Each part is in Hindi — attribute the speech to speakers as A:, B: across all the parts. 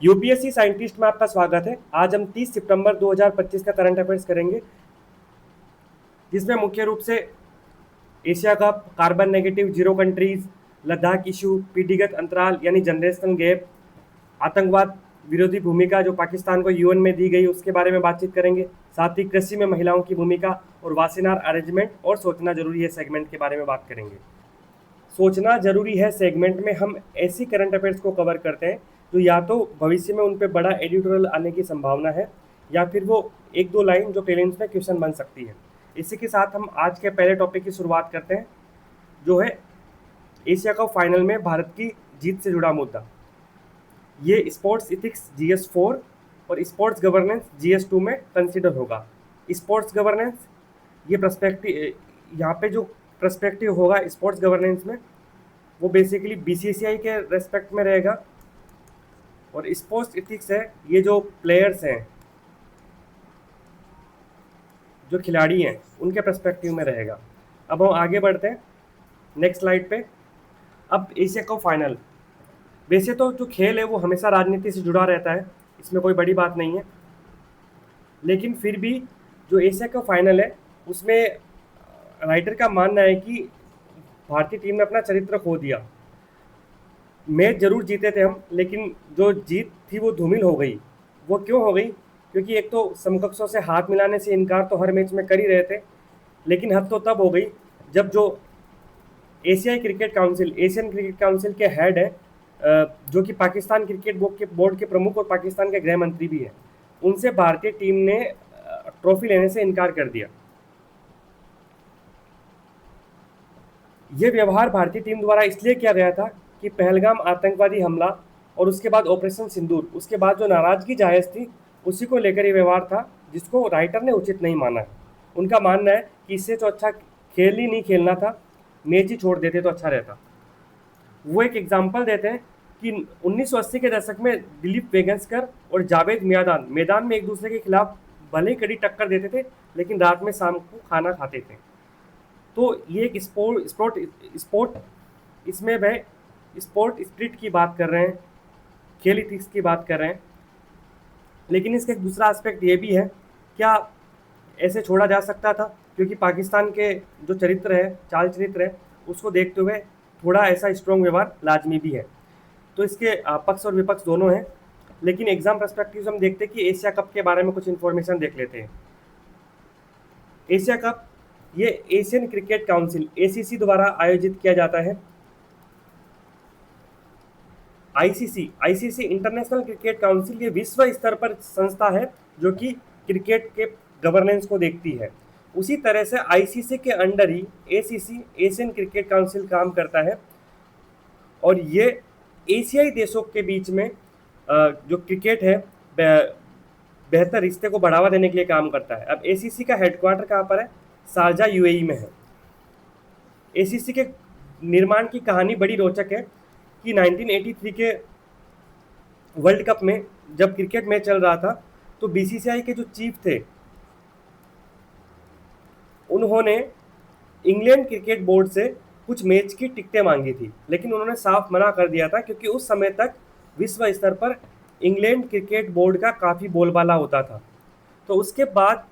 A: यूपीएससी साइंटिस्ट में आपका स्वागत है। आज हम 30 सितंबर 2025 का करंट अफेयर्स करेंगे, जिसमें मुख्य रूप से Asia cup, carbon negative zero countries, Ladakh issue, पीढ़ीगत अंतराल यानी जनरेशनल गैप, आतंकवाद विरोधी भूमिका जो पाकिस्तान को यूएन में दी गई उसके बारे में बातचीत करेंगे। साथ ही कृषि में महिलाओं की भूमिका और वासेनार अरेंजमेंट और सोचना जरूरी है सेगमेंट के बारे में बात करेंगे। सोचना जरूरी है सेगमेंट में हम ऐसी करंट अफेयर्स को कवर करते हैं जो या तो भविष्य में उन पर बड़ा एडिटोरियल आने की संभावना है, या फिर वो एक दो लाइन जो प्रीलिम्स में क्वेश्चन बन सकती है। इसी के साथ हम आज के पहले टॉपिक की शुरुआत करते हैं, जो है एशिया कप फाइनल में भारत की जीत से जुड़ा मुद्दा। ये स्पोर्ट्स इथिक्स GS4 और स्पोर्ट्स गवर्नेंस GS2 में कंसिडर होगा। स्पोर्ट्स गवर्नेंस ये प्रस्पेक्टिव, यहाँ पे जो प्रस्पेक्टिव होगा स्पोर्ट्स गवर्नेंस में, वो बेसिकली BCCI के रेस्पेक्ट में रहेगा, और स्पोर्ट्स इथिक्स है ये जो प्लेयर्स हैं, जो खिलाड़ी हैं, उनके पर्सपेक्टिव में रहेगा। अब हम आगे बढ़ते हैं नेक्स्ट स्लाइड पे। अब एशिया कप फाइनल, वैसे तो जो खेल है वो हमेशा राजनीति से जुड़ा रहता है, इसमें कोई बड़ी बात नहीं है, लेकिन फिर भी जो एशिया कप फाइनल है उसमें राइटर का मानना है कि भारतीय टीम ने अपना चरित्र खो दिया। मैच जरूर जीते थे हम, लेकिन जो जीत थी वो धूमिल हो गई। वो क्यों हो गई? क्योंकि एक तो समकक्षों से हाथ मिलाने से इनकार तो हर मैच में कर ही रहे थे, लेकिन हद तो तब हो गई जब जो एशियाई cricket council, Asian cricket council के हेड है, जो कि पाकिस्तान क्रिकेट बोर्ड के प्रमुख और पाकिस्तान के गृह मंत्री भी हैं, उनसे भारतीय टीम ने ट्रॉफी लेने से इनकार कर दिया। ये व्यवहार भारतीय टीम द्वारा इसलिए किया गया था कि पहलगाम आतंकवादी हमला और उसके बाद ऑपरेशन सिंदूर, उसके बाद जो नाराजगी जायज़ थी उसी को लेकर ये व्यवहार था, जिसको राइटर ने उचित नहीं माना है। उनका मानना है कि इससे तो अच्छा खेल ही नहीं खेलना था, मैच ही छोड़ देते तो अच्छा रहता। वो एक एग्जाम्पल देते हैं कि 1980 के दशक में दिलीप वेंगसरकर और जावेद मियादाद मैदान में एक दूसरे के खिलाफ भले ही कड़ी टक्कर देते थे, लेकिन रात में शाम को खाना खाते थे। तो ये एक स्पोर्ट इसमें वह स्पोर्ट स्पिरिट की बात कर रहे हैं, खेल इथिक्स की बात कर रहे हैं। लेकिन इसका एक दूसरा एस्पेक्ट ये भी है, क्या ऐसे छोड़ा जा सकता था? क्योंकि पाकिस्तान के जो चरित्र है, चाल चरित्र है, उसको देखते हुए थोड़ा ऐसा स्ट्रॉन्ग व्यवहार लाजमी भी है। तो इसके पक्ष और विपक्ष दोनों हैं, लेकिन एग्जाम पर्सपेक्टिव से हम देखते हैं कि एशिया कप के बारे में कुछ इन्फॉर्मेशन देख लेते हैं। एशिया कप ये एशियन क्रिकेट काउंसिल ACC द्वारा आयोजित किया जाता है। ICC इंटरनेशनल क्रिकेट काउंसिल ये विश्व स्तर पर संस्था है जो कि क्रिकेट के गवर्नेंस को देखती है। उसी तरह से ICC के अंडर ही ACC एशियन क्रिकेट काउंसिल काम करता है, और ये एशियाई देशों के बीच में जो क्रिकेट है बेहतर रिश्ते को बढ़ावा देने के लिए काम करता है। अब ACC का हेडक्वार्टर कहाँ पर है? शारजा UAE में है। ACC के निर्माण की कहानी बड़ी रोचक है कि 1983 के वर्ल्ड कप में जब क्रिकेट मैच चल रहा था, तो BCCI के जो चीफ थे उन्होंने इंग्लैंड क्रिकेट बोर्ड से कुछ मैच की टिकटें मांगी थी, लेकिन उन्होंने साफ मना कर दिया था, क्योंकि उस समय तक विश्व स्तर पर इंग्लैंड क्रिकेट बोर्ड का काफ़ी बोलबाला होता था। तो उसके बाद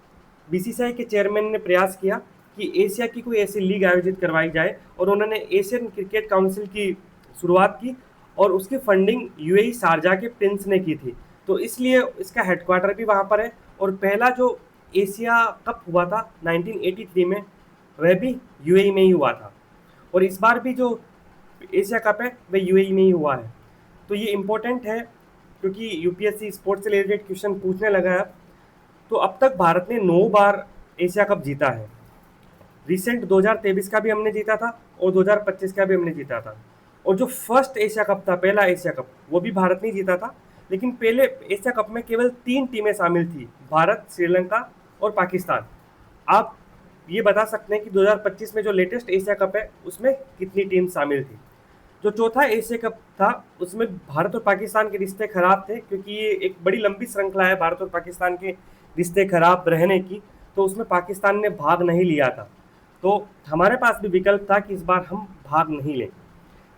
A: BCCI के चेयरमैन ने प्रयास किया कि एशिया की कोई ऐसी लीग आयोजित करवाई जाए, और उन्होंने एशियन क्रिकेट काउंसिल की शुरुआत की, और उसकी फंडिंग UAE शारजा के प्रिंस ने की थी। तो इसलिए इसका हेडक्वार्टर भी वहाँ पर है, और पहला जो एशिया कप हुआ था 1983 में, वह भी UAE में ही हुआ था, और इस बार भी जो एशिया कप है वह UAE में ही हुआ है। तो ये इम्पोर्टेंट है, क्योंकि UPSC स्पोर्ट्स से रिलेटेड क्वेश्चन पूछने लगा है। तो अब तक भारत ने 9 बार एशिया कप जीता है। रिसेंट 2023 का भी हमने जीता था, और 2025 का भी हमने जीता था। और जो फर्स्ट एशिया कप था, पहला एशिया कप, वो भी भारत ने जीता था। लेकिन पहले एशिया कप में केवल 3 टीमें शामिल थी, भारत, श्रीलंका और पाकिस्तान। आप ये बता सकते हैं कि 2025 में जो लेटेस्ट एशिया कप है उसमें कितनी टीम शामिल थी? जो चौथा एशिया कप था उसमें भारत और पाकिस्तान के रिश्ते खराब थे, क्योंकि ये एक बड़ी लंबी श्रृंखला है भारत और पाकिस्तान के रिश्ते खराब रहने की, तो उसमें पाकिस्तान ने भाग नहीं लिया था। तो हमारे पास भी विकल्प था कि इस बार हम भाग नहीं लें।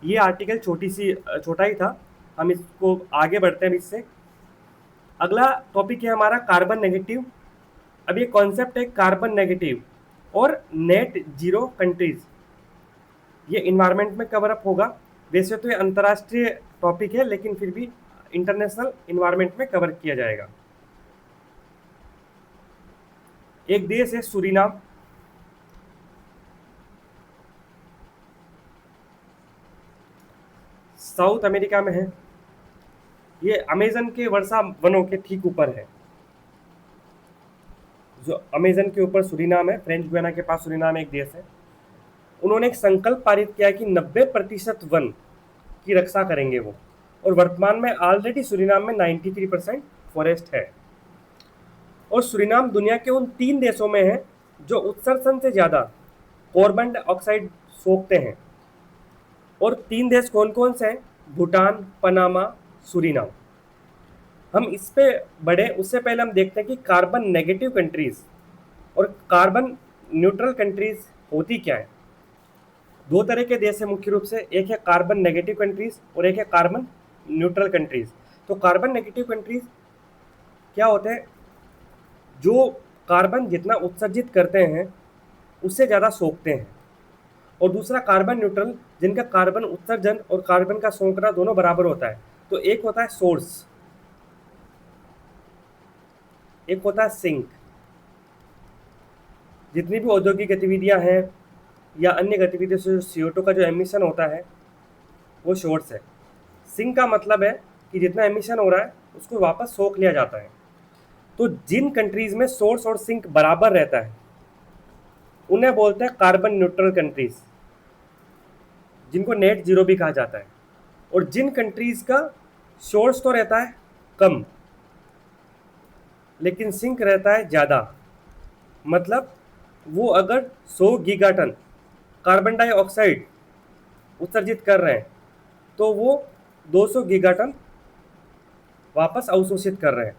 A: ये आर्टिकल छोटा ही था, हम इसको आगे बढ़ते हैं इससे। अगला टॉपिक है हमारा कार्बन नेगेटिव। अब ये कॉन्सेप्ट है कार्बन नेगेटिव और नेट जीरो कंट्रीज, ये इन्वायरमेंट में कवर अप होगा। वैसे तो ये अंतर्राष्ट्रीय टॉपिक है, लेकिन फिर भी इंटरनेशनल इन्वायरमेंट में कवर किया जाएगा। एक देश है सूरीनाम, साउथ अमेरिका में है। ये अमेजन के वर्षा वनों के ठीक ऊपर है। जो अमेजन के ऊपर सूरीनाम है, फ्रेंच गुयाना के पास सूरीनाम एक देश है। उन्होंने एक संकल्प पारित किया कि 90% वन की रक्षा करेंगे वो, और वर्तमान में ऑलरेडी सूरीनाम में 93% फॉरेस्ट है। और सूरीनाम दुनिया के उन 3 देशों में है जो उत्सर्जन से ज़्यादा कार्बन डाइऑक्साइड सोखते हैं। और 3 देश कौन कौन से हैं? Bhutan, Panama, Suriname. हम इस पे बढ़े उससे पहले हम देखते हैं कि कार्बन नेगेटिव कंट्रीज और कार्बन न्यूट्रल कंट्रीज होती क्या है। 2 तरह के देश है मुख्य रूप से, एक है कार्बन नेगेटिव कंट्रीज और एक है कार्बन न्यूट्रल कंट्रीज। तो कार्बन नेगेटिव कंट्रीज क्या होते हैं? जो कार्बन जितना उत्सर्जित करते हैं उससे ज़्यादा सोखते हैं। और दूसरा कार्बन न्यूट्रल, जिनका कार्बन उत्सर्जन और कार्बन का सोखना दोनों बराबर होता है। तो एक होता है सोर्स, एक होता है सिंक। जितनी भी औद्योगिक गतिविधियां हैं या अन्य गतिविधियों से CO2 का जो एमिशन होता है वो सोर्स है। सिंक का मतलब है कि जितना एमिशन हो रहा है उसको वापस सोख लिया जाता है। तो जिन कंट्रीज में सोर्स और सिंक बराबर रहता है उन्हें बोलते हैं कार्बन न्यूट्रल कंट्रीज, जिनको नेट जीरो भी कहा जाता है। और जिन कंट्रीज का सोर्स तो रहता है कम लेकिन सिंक रहता है ज़्यादा, मतलब वो अगर 100 गीगाटन कार्बन डाइऑक्साइड उत्सर्जित कर रहे हैं तो वो 200 गीगाटन वापस अवशोषित कर रहे हैं।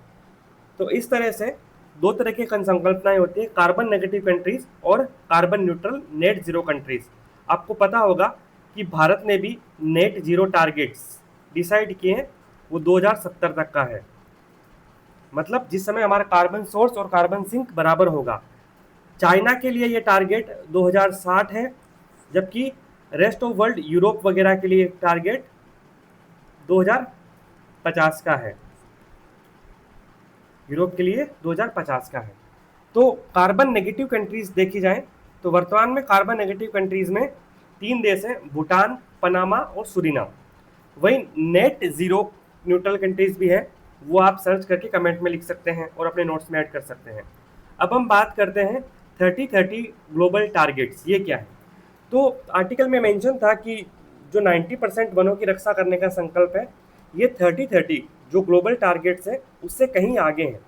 A: तो इस तरह से 2 तरह की संकल्पनाएं होती है, कार्बन नेगेटिव कंट्रीज और carbon neutral net zero countries. आपको पता होगा कि भारत ने भी नेट जीरो टारगेट्स डिसाइड किए हैं, वो 2070 तक का है। मतलब जिस समय हमारा कार्बन सोर्स और कार्बन सिंक बराबर होगा। चाइना के लिए ये टारगेट 2060 है, जबकि रेस्ट ऑफ वर्ल्ड यूरोप वगैरह के लिए टारगेट 2050 का है। यूरोप के लिए 2050 का है। तो कार्बन नेगेटिव कंट्रीज देखी जाए तो वर्तमान में कार्बन नेगेटिव कंट्रीज में 3 देश हैं, भूटान, पनामा और सूरीनाम। वही नेट जीरो न्यूट्रल कंट्रीज भी है, वो आप सर्च करके कमेंट में लिख सकते हैं और अपने नोट्स में ऐड कर सकते हैं। अब हम बात करते हैं 30-30 ग्लोबल टारगेट्स, ये क्या है। तो आर्टिकल में मेंशन था कि जो 90% वनों की रक्षा करने का संकल्प है, ये 30-30 जो ग्लोबल टारगेट्स है उससे कहीं आगे हैं।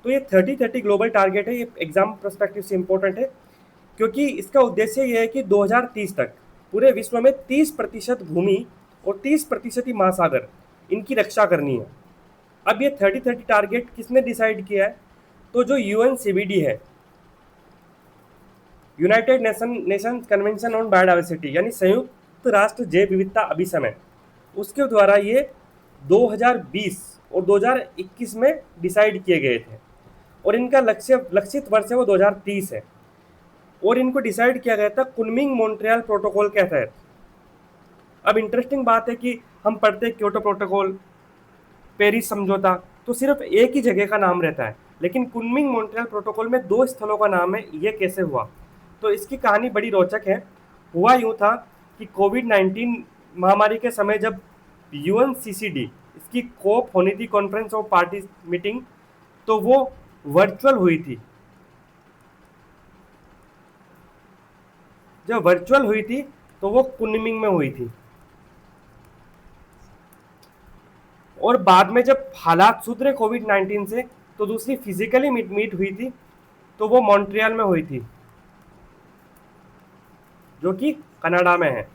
A: तो ये 30-30 ग्लोबल टारगेट है, ये एग्जाम पर्सपेक्टिव से इम्पोर्टेंट है क्योंकि इसका उद्देश्य ये है कि 2030 तक पूरे विश्व में 30% भूमि और 30% ही महासागर, इनकी रक्षा करनी है। अब ये 30-30 टारगेट किसने डिसाइड किया है? तो जो UNCBD है, United nation convention on biodiversity, यानी संयुक्त राष्ट्र जैव विविधता अभिसमय, उसके द्वारा ये 2020 और 2021 में डिसाइड किए गए थे। और इनका लक्षित वर्ष है वो 2030 है। और इनको डिसाइड किया गया था कुनमिंग मॉन्ट्रियल प्रोटोकॉल के तहत। अब इंटरेस्टिंग बात है कि हम पढ़ते हैं क्योटो प्रोटोकॉल, पेरिस समझौता, तो सिर्फ एक ही जगह का नाम रहता है, लेकिन कुनमिंग मॉन्ट्रियल प्रोटोकॉल में 2 स्थलों का नाम है। ये कैसे हुआ? तो इसकी कहानी बड़ी रोचक है। हुआ यूँ था कि कोविड-19 महामारी के समय जब UNCCD इसकी कोप होनी थी, कॉन्फ्रेंस ऑफ पार्टीज मीटिंग, तो वो वर्चुअल हुई थी। जब वर्चुअल हुई थी तो वो कुनमिंग में हुई थी। और बाद में जब हालात सुधरे कोविड-19 से तो दूसरी फिजिकली मीट हुई थी, तो वो मॉन्ट्रियल में हुई थी, जो कि कनाडा में है।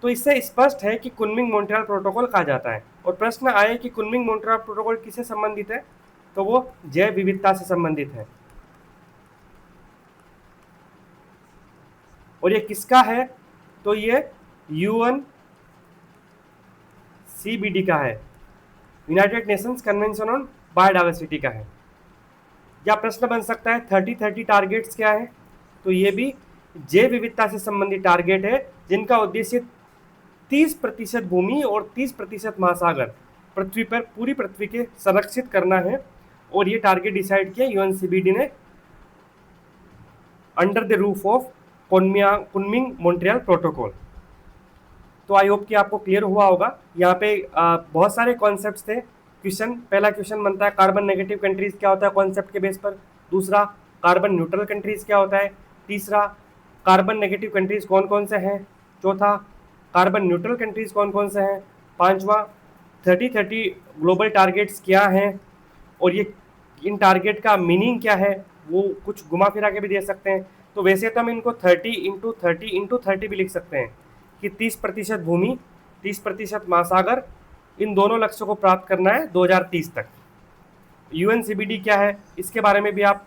A: तो इससे स्पष्ट है कि कुनमिंग मॉन्ट्रियल प्रोटोकॉल कहा जाता है। और प्रश्न आए कि कुनमिंग मॉन्ट्रियल प्रोटोकॉल किससे संबंधित है, तो वो जैव विविधता से संबंधित है। और ये किसका है? तो ये UNCBD का है, United Nations convention on biodiversity का है। या प्रश्न बन सकता है 30-30 टारगेट्स क्या है, तो ये भी जैव विविधता से संबंधित टारगेट है जिनका उद्देश्य 30% भूमि और 30% महासागर पृथ्वी पर पूरी पृथ्वी के संरक्षित करना है। और ये टारगेट डिसाइड किया यूएनसीबीडी ने under the roof of Kunming Montreal protocol. तो आई होप कि आपको क्लियर हुआ होगा। यहाँ पे बहुत सारे कॉन्सेप्ट्स थे। पहला क्वेश्चन बनता है कार्बन नेगेटिव कंट्रीज क्या होता है कॉन्सेप्ट के बेस पर। दूसरा, कार्बन न्यूट्रल कंट्रीज क्या होता है। तीसरा, कार्बन नेगेटिव कंट्रीज कौन कौन से हैं। चौथा, कार्बन न्यूट्रल कंट्रीज कौन कौन से हैं। पांचवा, 30-30 ग्लोबल टारगेट्स क्या हैं और ये इन टारगेट का मीनिंग क्या है, वो कुछ घुमा फिरा के भी दे सकते हैं। तो वैसे तो हम इनको 30x30x30 भी लिख सकते हैं कि 30% भूमि, 30% महासागर, इन दोनों लक्ष्यों को प्राप्त करना है 2030 तक। यूएनसीबीडी क्या है इसके बारे में भी आप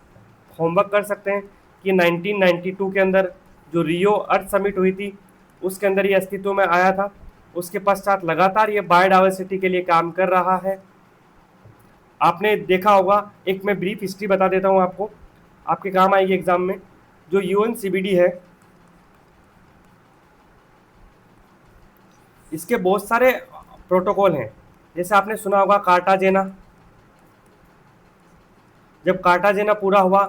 A: होमवर्क कर सकते हैं कि 1992 के अंदर जो रियो अर्थ समिट हुई थी उसके अंदर ये अस्तित्व में आया था। उसके पश्चात लगातार ये बायोडाइवर्सिटी के लिए काम कर रहा है। आपने देखा होगा, एक मैं ब्रीफ हिस्ट्री बता देता हूँ आपको, आपके काम आएगी एग्जाम में। जो यूएनसीबीडी है इसके बहुत सारे प्रोटोकॉल हैं। जैसे आपने सुना होगा कार्टाजेना। जब कार्टाजेना पूरा हुआ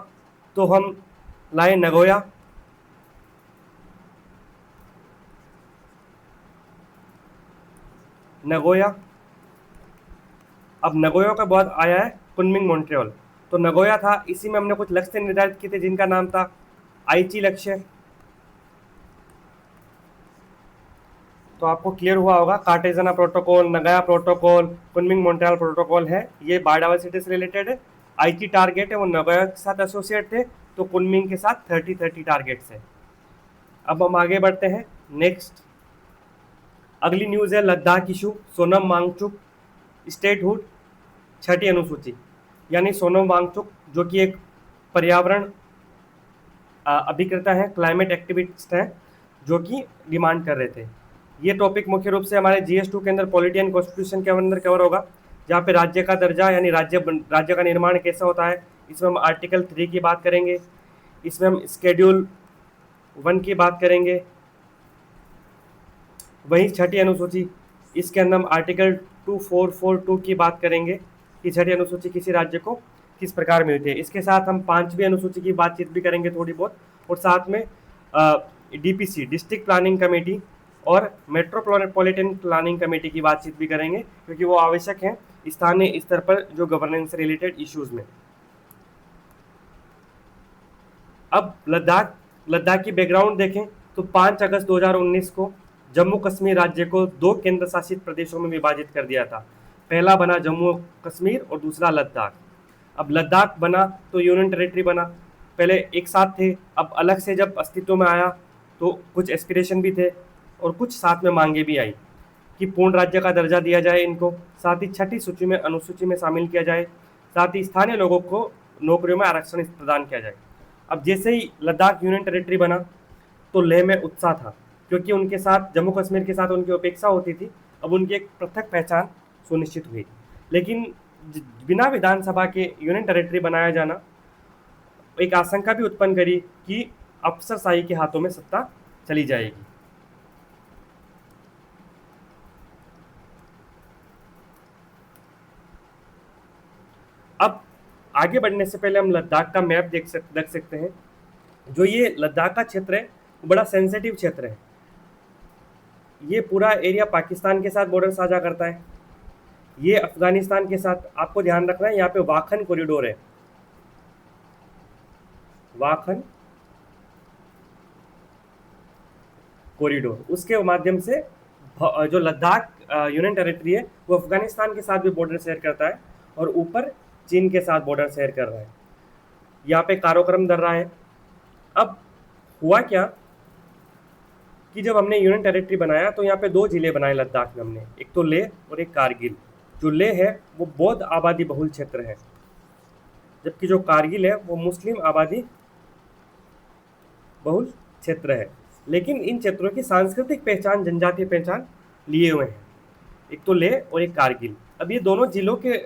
A: तो हम लाए नगोया। अब नगोया के बाद आया है कुनमिंग मॉन्ट्रियल। तो नगोया था, इसी में हमने कुछ लक्ष्य निर्धारित किए थे जिनका नाम था आईची लक्ष्य। तो आपको क्लियर हुआ होगा, Cartagena protocol, Nagoya protocol, Kunming Montreal protocol है, ये बायोडाइवर्सिटी से रिलेटेड है। आईची टारगेट है वो नगोया के साथ एसोसिएट थे, तो कुनमिंग के साथ 30-30 टारगेट्स है। अब हम आगे बढ़ते हैं। नेक्स्ट अगली न्यूज़ है लद्दाख इशू। सोनम वांगचुक स्टेटहुड 6ठी अनुसूची, यानी सोनम वांगचुक जो कि एक पर्यावरण अभिकर्ता है, क्लाइमेट एक्टिविस्ट हैं, जो कि डिमांड कर रहे थे। ये टॉपिक मुख्य रूप से हमारे GS2 के अंदर पॉलिटी एंड कॉन्स्टिट्यूशन के अंदर कवर होगा, जहाँ पे राज्य का दर्जा यानी राज्य का निर्माण कैसा होता है। इसमें हम आर्टिकल 3 की बात करेंगे, इसमें हम शेड्यूल 1 की बात करेंगे। वहीं 6ठी अनुसूची, इसके अंदर हम आर्टिकल 2442 की बात करेंगे कि 6ठी अनुसूची किसी राज्य को किस प्रकार मिलती है। इसके साथ हम 5वीं अनुसूची की बातचीत भी करेंगे थोड़ी बहुत, और साथ में DPC डिस्ट्रिक्ट प्लानिंग कमेटी और मेट्रोपॉलिटन प्लानिंग कमेटी की बातचीत भी करेंगे, क्योंकि वो आवश्यक हैं स्थानीय स्तर पर जो गवर्नेंस से रिलेटेड इश्यूज में। अब लद्दाख की बैकग्राउंड देखें तो 5 अगस्त 2019 को जम्मू कश्मीर राज्य को 2 केंद्र शासित प्रदेशों में विभाजित कर दिया था। पहला बना जम्मू कश्मीर और दूसरा लद्दाख। अब लद्दाख बना तो यूनियन टेरिटरी बना। पहले एक साथ थे, अब अलग से जब अस्तित्व में आया तो कुछ एस्पिरेशन भी थे और कुछ साथ में मांगे भी आई कि पूर्ण राज्य का दर्जा दिया जाए इनको, साथ ही 6ठी सूची में अनुसूची में शामिल किया जाए, साथ ही स्थानीय लोगों को नौकरियों में आरक्षण प्रदान किया जाए। अब जैसे ही लद्दाख यूनियन टेरिटरी बना तो लेह में उत्साह था, क्योंकि उनके साथ जम्मू कश्मीर के साथ उनकी अपेक्षा होती थी। अब उनकी एक पृथक पहचान सुनिश्चित हुई, लेकिन बिना विधानसभा के यूनियन टेरिटरी बनाया जाना एक आशंका भी उत्पन्न करी कि अफसरशाही के हाथों में सत्ता चली जाएगी। अब आगे बढ़ने से पहले हम लद्दाख का मैप देख सकते हैं। जो ये लद्दाख का क्षेत्र है वो बड़ा सेंसिटिव क्षेत्र है। ये पूरा एरिया पाकिस्तान के साथ बॉर्डर साझा करता है, ये अफगानिस्तान के साथ। आपको ध्यान रखना है यहाँ पे वाखन कॉरिडोर है, वाखन कॉरिडोर, उसके माध्यम से जो लद्दाख यूनियन टेरिटरी है वो अफगानिस्तान के साथ भी बॉर्डर शेयर करता है और ऊपर चीन के साथ बॉर्डर शेयर कर रहा है। यहाँ पे काराकोरम दर्रा है। अब हुआ क्या कि जब हमने यूनियन टेरिटरी बनाया तो यहाँ पे 2 जिले बनाए लद्दाख में हमने, एक तो लेह और एक कारगिल। जो लेह है वो बौद्ध आबादी बहुल क्षेत्र है, जबकि जो कारगिल है वो मुस्लिम आबादी बहुल क्षेत्र है। लेकिन इन क्षेत्रों की सांस्कृतिक पहचान, जनजातीय पहचान लिए हुए हैं, एक तो लेह और एक कारगिल। अब ये दोनों जिलों के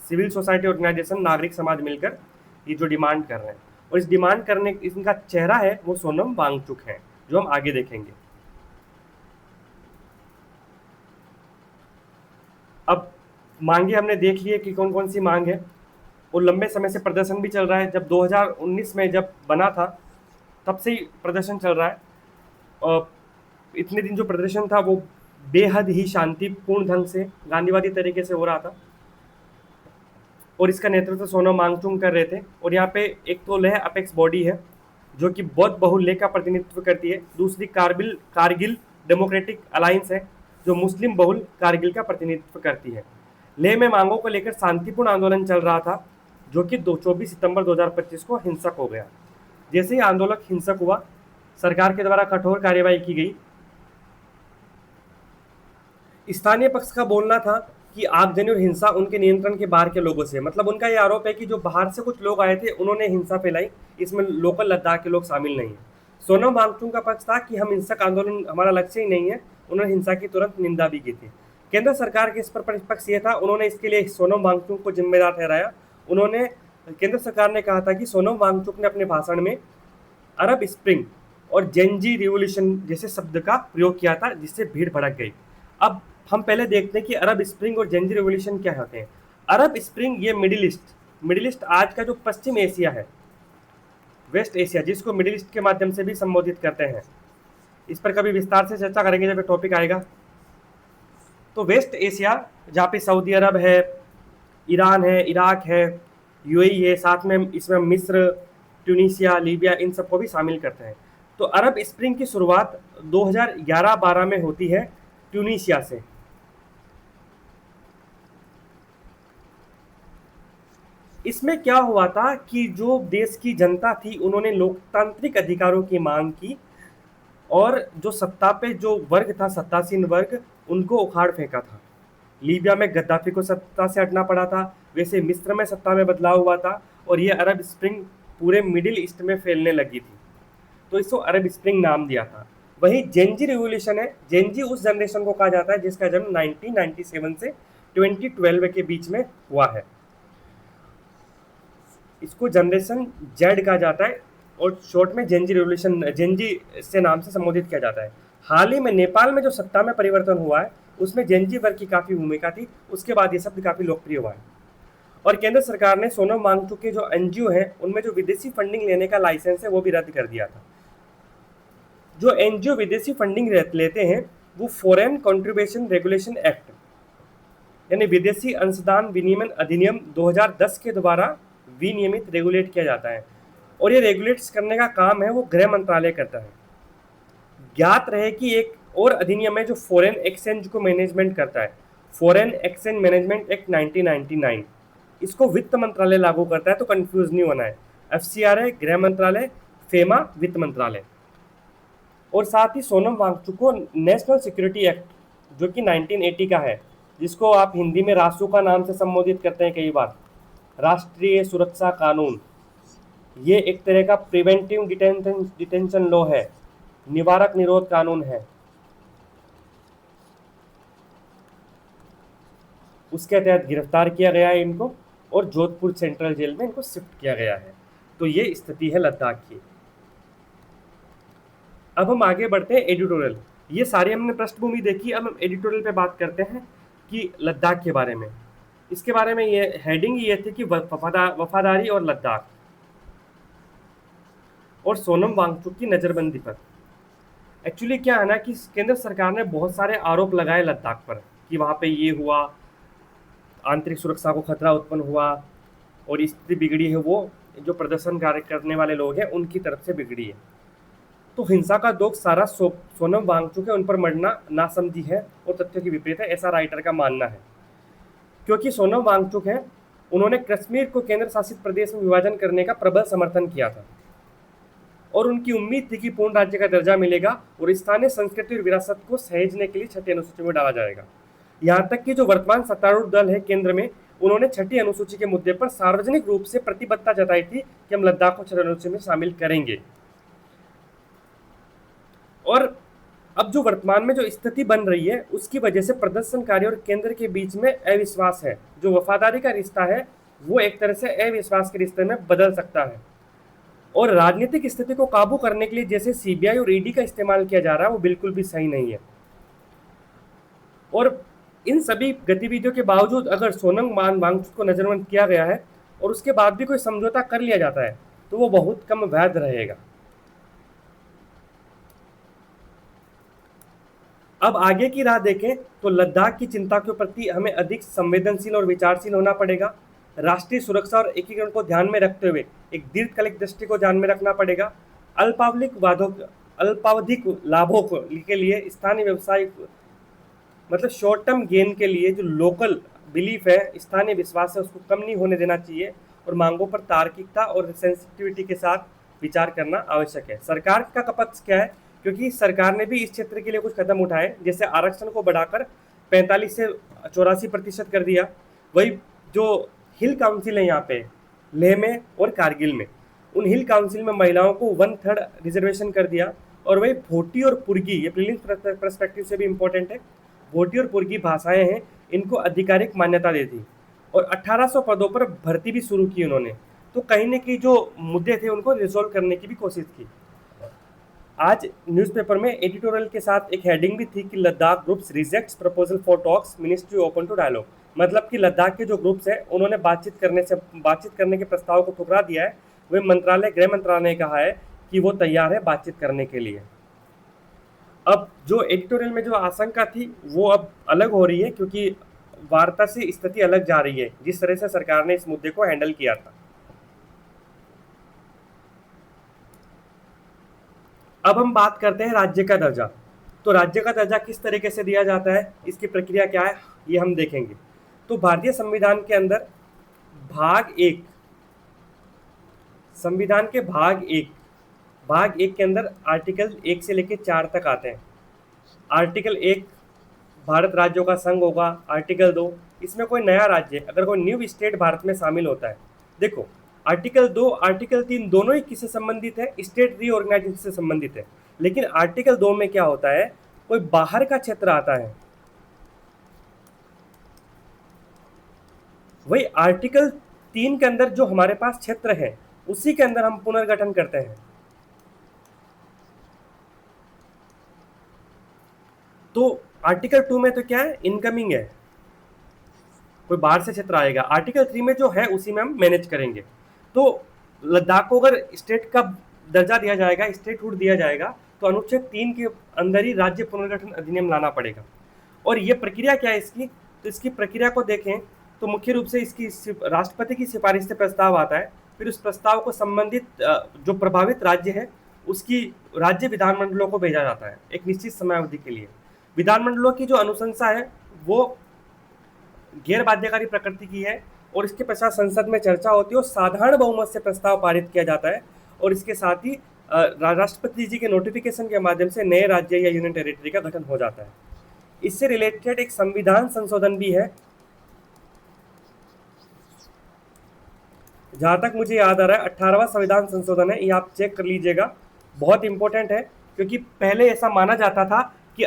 A: सिविल सोसाइटी ऑर्गेनाइजेशन, नागरिक समाज मिलकर ये जो डिमांड कर रहे हैं, और इस डिमांड करने इनका चेहरा है वो सोनम वांगचुक है, जो हम आगे देखेंगे। अब मांगे हमने देख लिए कि कौन कौन सी मांग है, और लंबे समय से प्रदर्शन भी चल रहा है। जब 2019 में जब बना था तब से ही प्रदर्शन चल रहा है, और इतने दिन जो प्रदर्शन था वो बेहद ही शांतिपूर्ण ढंग से गांधीवादी तरीके से हो रहा था, और इसका नेतृत्व सोनम वांगचुक कर रहे थे। और यहाँ पे एक तो लेह अपेक्स बॉडी है जो कि बौद्ध बहुल लेह का प्रतिनिधित्व करती है, दूसरी कारगिल डेमोक्रेटिक अलायंस है जो मुस्लिम बहुल कारगिल का प्रतिनिधित्व करती है। लेह में मांगों को लेकर शांतिपूर्ण आंदोलन चल रहा था जो कि 24 सितंबर 2025 को हिंसक हो गया। जैसे ही आंदोलन हिंसक हुआ, सरकार के द्वारा कठोर कार्यवाही की गई। स्थानीय पक्ष का बोलना था कि आगजनी और हिंसा उनके नियंत्रण के बाहर के लोगों से, मतलब उनका ये आरोप है कि जो बाहर से कुछ लोग आए थे उन्होंने हिंसा फैलाई, इसमें लोकल लद्दाख के लोग शामिल नहीं है। सोनम वांगचुक का पक्ष था कि हम हिंसक आंदोलन हमारा लक्ष्य ही नहीं है, उन्होंने हिंसा की तुरंत निंदा भी की थी। केंद्र सरकार के इस पर पक्ष ये था, उन्होंने इसके लिए सोनम वांगचुक को जिम्मेदार ठहराया। केंद्र सरकार ने कहा था कि सोनम वांगचुक ने अपने भाषण में अरब स्प्रिंग और जेनजी रिवोल्यूशन जैसे शब्द का प्रयोग किया था, जिससे भीड़ भड़क गई। अब हम पहले देखते हैं कि अरब स्प्रिंग और जेनजी रिवोल्यूशन क्या होते हैं। अरब स्प्रिंग ये मिडिल ईस्ट आज का जो पश्चिम एशिया है, वेस्ट एशिया, जिसको मिडिल ईस्ट के माध्यम से भी संबोधित करते हैं। इस पर कभी विस्तार से चर्चा करेंगे जब टॉपिक आएगा। तो वेस्ट एशिया जहाँ पे सऊदी अरब है, ईरान है, इराक है, यूएई है, साथ में इसमें मिस्र, ट्यूनीशिया, लीबिया, इन सबको भी शामिल करते हैं। तो अरब स्प्रिंग की शुरुआत 2011-12 में होती है ट्यूनीशिया से। इसमें क्या हुआ था कि जो देश की जनता थी उन्होंने लोकतांत्रिक अधिकारों की मांग की, और जो सत्ता पे जो वर्ग था, सत्तासीन वर्ग, उनको उखाड़ फेंका था। लीबिया में गद्दाफी को सत्ता से हटना पड़ा था, वैसे मिस्र में सत्ता में बदलाव हुआ था, और ये अरब स्प्रिंग पूरे मिडिल ईस्ट में फैलने लगी थी, तो इसको अरब स्प्रिंग नाम दिया था। वही जेनजी रिवोल्यूशन है, जेनजी उस जनरेशन को कहा जाता है जिसका जन्म 1997 से 2012 के बीच में हुआ है। इसको जनरेशन जेड कहा जाता है, और शॉर्ट में जेनजी रिवोल्यूशन, जेनजी से नाम से संबोधित किया जाता है। हाल ही में नेपाल में जो सत्ता में परिवर्तन हुआ है उसमें जेनजी वर्ग की काफ़ी भूमिका थी, उसके बाद ये शब्द काफ़ी लोकप्रिय हुआ है। और केंद्र सरकार ने सोनम वांगचुक के जो एनजीओ हैं उनमें जो विदेशी फंडिंग लेने का लाइसेंस है वो भी रद्द कर दिया था। जो एनजीओ विदेशी फंडिंग लेते हैं वो फॉरेन कंट्रीब्यूशन रेगुलेशन एक्ट, यानी विदेशी अंशदान विनियमन अधिनियम 2010 के द्वारा विनियमित रेगुलेट किया जाता है, और ये रेगुलेट्स करने का काम है वो गृह मंत्रालय करता है। ज्ञात रहे कि एक और अधिनियम है जो फॉरेन एक्सचेंज को मैनेजमेंट करता है, फॉरेन एक्सचेंज मैनेजमेंट एक्ट 1999, इसको वित्त मंत्रालय लागू करता है, तो कंफ्यूज नहीं होना है। एफसीआरए गृह मंत्रालय, फेमा वित्त मंत्रालय। और साथ ही सोनम वांगचुक को नेशनल सिक्योरिटी एक्ट जो कि 1980 का है, जिसको आप हिंदी में रासू का नाम से संबोधित करते हैं कई बार, राष्ट्रीय सुरक्षा कानून, ये एक तरह का प्रिवेंटिव डिटेंशन लॉ है, निवारक निरोध कानून है। उसके तहत गिरफ्तार किया गया है इनको, और जोधपुर सेंट्रल जेल में इनको शिफ्ट किया गया है। तो ये स्थिति है लद्दाख की। अब हम आगे बढ़ते हैं एडिटोरियल। ये सारी हमने पृष्ठभूमि देखी, अब हम एडिटोरियल पे बात करते हैं कि लद्दाख के बारे में। इसके बारे में ये हेडिंग ये थी कि वफादारी और लद्दाख, और सोनम वांगचुक की नज़रबंदी पर। एक्चुअली क्या है ना कि केंद्र सरकार ने बहुत सारे आरोप लगाए लद्दाख पर कि वहाँ पे ये हुआ, आंतरिक सुरक्षा को खतरा उत्पन्न हुआ, और स्थिति बिगड़ी है वो जो प्रदर्शन कार्य करने वाले लोग हैं उनकी तरफ से बिगड़ी है। तो हिंसा का दोष सारा सोनम वांगचुक है उन पर मरना नासमझी है और तथ्यों की विपरीत है, ऐसा राइटर का मानना है। क्योंकि सोनम वांगचुक है, उन्होंने कश्मीर को केंद्र शासित प्रदेश में विभाजन करने का प्रबल समर्थन किया था, और उनकी उम्मीद थी कि पूर्ण राज्य का दर्जा मिलेगा और स्थानीय संस्कृति और विरासत को सहेजने के लिए छठी अनुसूची में डाला जाएगा। यहाँ तक कि जो वर्तमान सत्तारूढ़ दल है केंद्र में, उन्होंने छठी अनुसूची के मुद्दे पर सार्वजनिक रूप से प्रतिबद्धता जताई थी कि हम लद्दाख को छठी अनुसूची में शामिल करेंगे। और अब जो वर्तमान में जो स्थिति बन रही है उसकी वजह से प्रदर्शनकारी और केंद्र के बीच में अविश्वास है। जो वफादारी का रिश्ता है वो एक तरह से अविश्वास के रिश्ते में बदल सकता है। और राजनीतिक स्थिति को काबू करने के लिए जैसे सीबीआई और ईडी का इस्तेमाल किया जा रहा है वो बिल्कुल भी सही नहीं है। और इन सभी गतिविधियों के बावजूद अगर सोनम वांगचुक को नजरबंद किया गया है और उसके बाद भी कोई समझौता कर लिया जाता है तो वो बहुत कम वैध रहेगा। अब आगे की राह देखें तो लद्दाख की चिंता के प्रति हमें अधिक संवेदनशील और विचारशील होना पड़ेगा। राष्ट्रीय सुरक्षा और एकीकरण को ध्यान में रखते हुए एक दीर्घकालिक दृष्टि को ध्यान में रखना पड़ेगा। अल्पावधिक लाभों के लिए स्थानीय व्यवसाय मतलब शॉर्ट टर्म गेन के लिए जो लोकल बिलीफ है, स्थानीय विश्वास है, उसको कम नहीं होने देना चाहिए और मांगों पर तार्किकता और सेंसिटिविटी के साथ विचार करना आवश्यक है। सरकार का पक्ष क्या है, क्योंकि सरकार ने भी इस क्षेत्र के लिए कुछ कदम उठाए, जैसे आरक्षण को बढ़ाकर 45 से 84% कर दिया। वही जो हिल काउंसिल है यहाँ पे लेह में और कारगिल में, उन हिल काउंसिल में महिलाओं को 1/3 रिजर्वेशन कर दिया। और वही भोटी और पुर्गी, ये प्रीलिम्स पर्सपेक्टिव से भी इम्पोर्टेंट है, भोटी और पुर्गी भाषाएं हैं, इनको आधिकारिक मान्यता दे दी और 1800 पदों पर भर्ती भी शुरू की उन्होंने। तो कहीं न कहीं जो मुद्दे थे उनको रिजोल्व करने की भी कोशिश की। आज न्यूज़पेपर में एडिटोरियल के साथ एक हेडिंग भी थी कि Ladakh groups rejects proposal for talks, ministry open to dialogue. मतलब कि लद्दाख के जो ग्रुप्स हैं उन्होंने बातचीत करने के प्रस्ताव को ठुकरा दिया है। वह गृह मंत्रालय ने कहा है कि वो तैयार है बातचीत करने के लिए। अब जो एडिटोरियल में जो आशंका थी वो अब अलग हो रही है, क्योंकि वार्ता से स्थिति अलग जा रही है जिस तरह से सरकार ने इस मुद्दे को हैंडल किया था। अब हम बात करते हैं राज्य का दर्जा। तो राज्य का दर्जा किस तरीके से दिया जाता है, इसकी प्रक्रिया क्या है, ये हम देखेंगे। तो भारतीय संविधान के अंदर संविधान के भाग एक के अंदर आर्टिकल 1 से लेकर 4 तक आते हैं। आर्टिकल 1 भारत राज्यों का संघ होगा। आर्टिकल 2 इसमें कोई नया राज्य, अगर कोई न्यू स्टेट भारत में शामिल होता है। देखो आर्टिकल 2 आर्टिकल 3 दोनों ही किससे संबंधित है, स्टेट रीऑर्गेनाइजेशन से संबंधित है। लेकिन आर्टिकल 2 में क्या होता है, कोई बाहर का क्षेत्र आता है। वही आर्टिकल 3 के अंदर जो हमारे पास क्षेत्र है उसी के अंदर हम पुनर्गठन करते हैं। तो आर्टिकल 2 में तो क्या है, इनकमिंग है, कोई बाहर से क्षेत्र आएगा। आर्टिकल 3 में जो है उसी में हम मैनेज करेंगे। तो लद्दाख को अगर स्टेट का दर्जा दिया जाएगा, स्टेटहुड दिया जाएगा, तो अनुच्छेद 3 के अंदर ही राज्य पुनर्गठन अधिनियम लाना पड़ेगा। और ये प्रक्रिया क्या है इसकी, तो इसकी प्रक्रिया को देखें तो मुख्य रूप से इसकी राष्ट्रपति की सिफारिश से प्रस्ताव आता है। फिर उस प्रस्ताव को संबंधित जो प्रभावित राज्य है उसकी राज्य विधानमंडलों को भेजा जाता है एक निश्चित समयावधि के लिए। विधानमंडलों की जो अनुशंसा है वो गैर बाध्यकारी प्रकृति की है और इसके पश्चात संसद में चर्चा होती है और साधारण बहुमत से प्रस्ताव पारित किया जाता है। और इसके साथ ही राष्ट्रपति जी के नोटिफिकेशन के माध्यम से नए राज्य या यूनियन टेरिटरी का गठन हो जाता है। इससे रिलेटेड एक संविधान संशोधन भी है, जहाँ तक मुझे याद आ रहा है 18वां संविधान संशोधन है, ये आप चेक कर लीजिएगा, बहुत इंपॉर्टेंट है। क्योंकि पहले ऐसा माना जाता था कि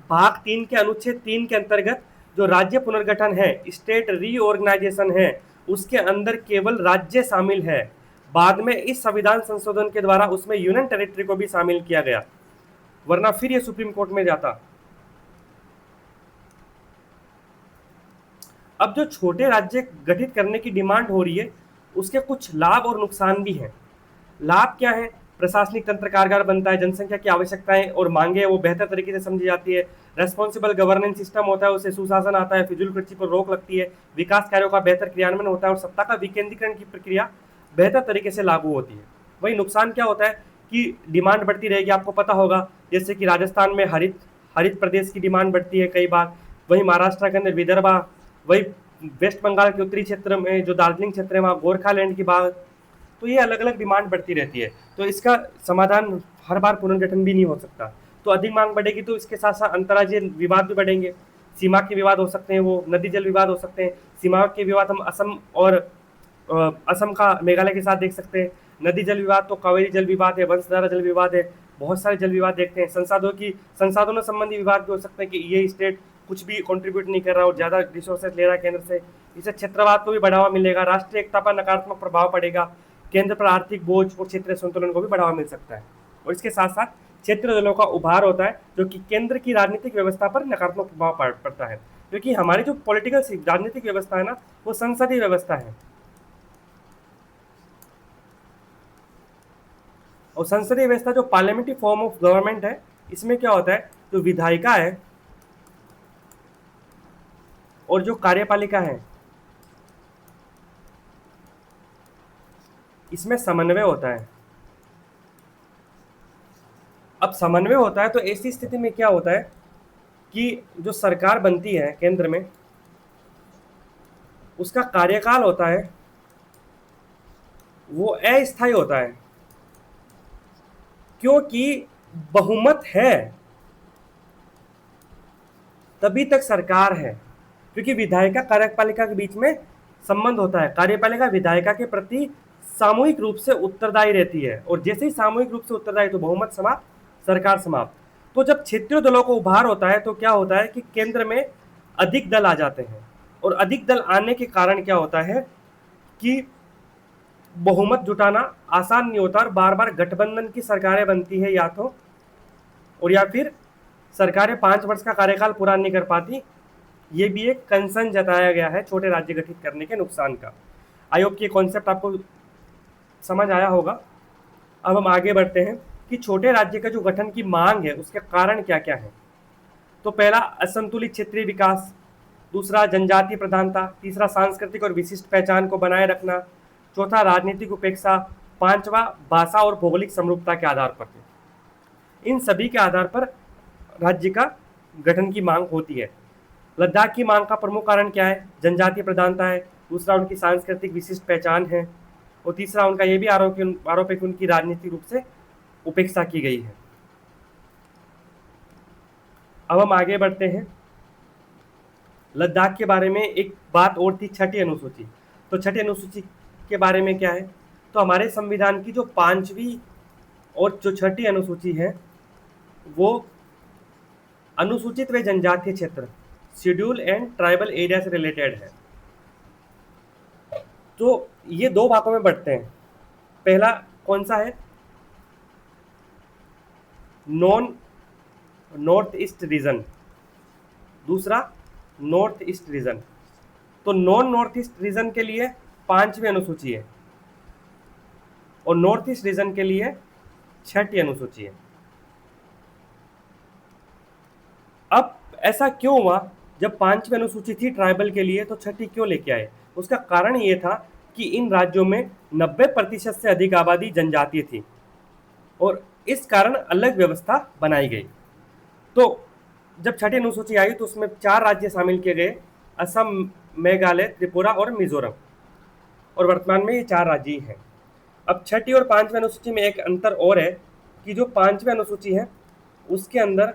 A: भाग 3 के अनुच्छेद 3 के अंतर्गत जो राज्य पुनर्गठन है, स्टेट रीऑर्गेनाइजेशन है, उसके अंदर केवल राज्य शामिल है। बाद में इस संविधान संशोधन के द्वारा उसमें यूनियन टेरिटरी को भी शामिल किया गया, वरना फिर ये सुप्रीम कोर्ट में जाता। अब जो छोटे राज्य गठित करने की डिमांड हो रही है उसके कुछ लाभ और नुकसान भी हैं। लाभ क्या है, प्रशासनिक तंत्र कारगर बनता है, जनसंख्या की आवश्यकताएं और मांगे वो बेहतर तरीके से समझी जाती है, रेस्पॉन्सिबल गवर्नेंस सिस्टम होता है, उससे सुशासन आता है, फिजूल खर्ची पर रोक लगती है, विकास कार्यों का बेहतर क्रियान्वयन होता है और सत्ता का विकेंद्रीकरण की प्रक्रिया बेहतर तरीके से लागू होती है। वही नुकसान क्या होता है कि डिमांड बढ़ती रहेगी, आपको पता होगा, जैसे कि राजस्थान में हरित प्रदेश की डिमांड बढ़ती है कई बार, वही महाराष्ट्र के अंदर विदर्भा, वही वेस्ट बंगाल के उत्तरी क्षेत्र में जो दार्जिलिंग क्षेत्र है वहाँ गोरखालैंड की बात। तो ये अलग अलग डिमांड बढ़ती रहती है, तो इसका समाधान हर बार पुनर्गठन भी नहीं हो सकता। तो अधिक मांग बढ़ेगी तो इसके साथ साथ अंतर्राज्यीय विवाद भी बढ़ेंगे, सीमा के विवाद हो सकते हैं, वो नदी जल विवाद हो सकते हैं। सीमा के विवाद हम असम का मेघालय के साथ देख सकते हैं, नदी जल विवाद तो कावेरी जल विवाद है, वंशधारा जल विवाद है, बहुत सारे जल विवाद देखते हैं। संसाधनों संबंधी विवाद भी हो सकते हैं कि ये स्टेट कुछ भी कंट्रीब्यूट नहीं कर रहा और ज़्यादा रिसोर्सेज ले रहा है केंद्र से, इससे क्षेत्रवाद को भी बढ़ावा मिलेगा, राष्ट्रीय एकता पर नकारात्मक प्रभाव पड़ेगा, केंद्र पर आर्थिक बोझ और क्षेत्रीय संतुलन को भी बढ़ावा मिल सकता है। और इसके साथ साथ क्षेत्रीय दलों का उभार होता है जो कि केंद्र की राजनीतिक व्यवस्था पर नकारात्मक प्रभाव पड़ता है, क्योंकि हमारी जो पॉलिटिकल राजनीतिक व्यवस्था है ना, वो संसदीय व्यवस्था है। और संसदीय व्यवस्था जो पार्लियामेंट्री फॉर्म ऑफ गवर्नमेंट है, इसमें क्या होता है, जो विधायिका है और जो कार्यपालिका है, इसमें समन्वय होता है। अब समन्वय होता है तो ऐसी स्थिति में क्या होता है कि जो सरकार बनती है केंद्र में, उसका कार्यकाल होता है वो अस्थायी होता है, क्योंकि बहुमत है तभी तक सरकार है, क्योंकि विधायिका कार्यपालिका के बीच में संबंध होता है। कार्यपालिका विधायिका के प्रति सामूहिक रूप से उत्तरदायी रहती है, और जैसे ही सामूहिक रूप से उत्तरदायी तो बहुमत समाप्त, सरकार समाप्त। तो जब क्षेत्रीय दलों को उभार होता है तो क्या होता है कि केंद्र में अधिक दल आ जाते हैं, और अधिक दल आने के कारण क्या होता है कि बहुमत जुटाना आसान नहीं होता, और बार बार गठबंधन की सरकारें बनती है या तो, और या फिर सरकारें 5 वर्ष का कार्यकाल पूरा नहीं कर पाती। ये भी एक कंसर्न जताया गया है छोटे राज्य गठित करने के नुकसान का। आई होप कि ये कॉन्सेप्ट आपको समझ आया होगा। अब हम आगे बढ़ते हैं कि छोटे राज्य का जो गठन की मांग है उसके कारण क्या क्या है। तो पहला, असंतुलित क्षेत्रीय विकास, दूसरा जनजातीय प्रधानता, तीसरा सांस्कृतिक और विशिष्ट पहचान को बनाए रखना, चौथा राजनीतिक उपेक्षा, पांचवा भाषा और भौगोलिक समरूपता के आधार पर। इन सभी के आधार पर राज्य का गठन की मांग होती है। लद्दाख की मांग का प्रमुख कारण क्या है? जनजातीय प्रधानता है, दूसरा उनकी सांस्कृतिक विशिष्ट पहचान है, और तीसरा उनका यह भी आरोप है कि उनकी राजनीतिक रूप से उपेक्षा की गई है। अब हम आगे बढ़ते हैं। लद्दाख के बारे में एक बात और थी, छठी अनुसूची। तो छठी अनुसूची के बारे में क्या है? तो हमारे संविधान की जो 5वीं और जो छठी अनुसूची है वो अनुसूचित व जनजातीय क्षेत्र, शेड्यूल एंड ट्राइबल एरिया से रिलेटेड है। तो ये 2 भागों में बढ़ते हैं। पहला कौन सा है? नॉर्थ ईस्ट रीजन, दूसरा नॉर्थ ईस्ट रीजन। तो नॉर्थ ईस्ट रीजन के लिए 5वीं अनुसूची है, और नॉर्थ ईस्ट रीजन के लिए छठी अनुसूची है। अब ऐसा क्यों हुआ? जब 5वीं अनुसूची थी ट्राइबल के लिए तो छठी क्यों लेके आए? उसका कारण ये था कि इन राज्यों में 90% से अधिक आबादी जनजातीय थी, और इस कारण अलग व्यवस्था बनाई गई। तो जब छठी अनुसूची आई तो उसमें 4 राज्य शामिल किए गए, असम, मेघालय, त्रिपुरा और मिजोरम, और वर्तमान में ये 4 राज्य हैं। अब छठी और 5वीं अनुसूची में एक अंतर और है कि जो 5वीं अनुसूची है उसके अंदर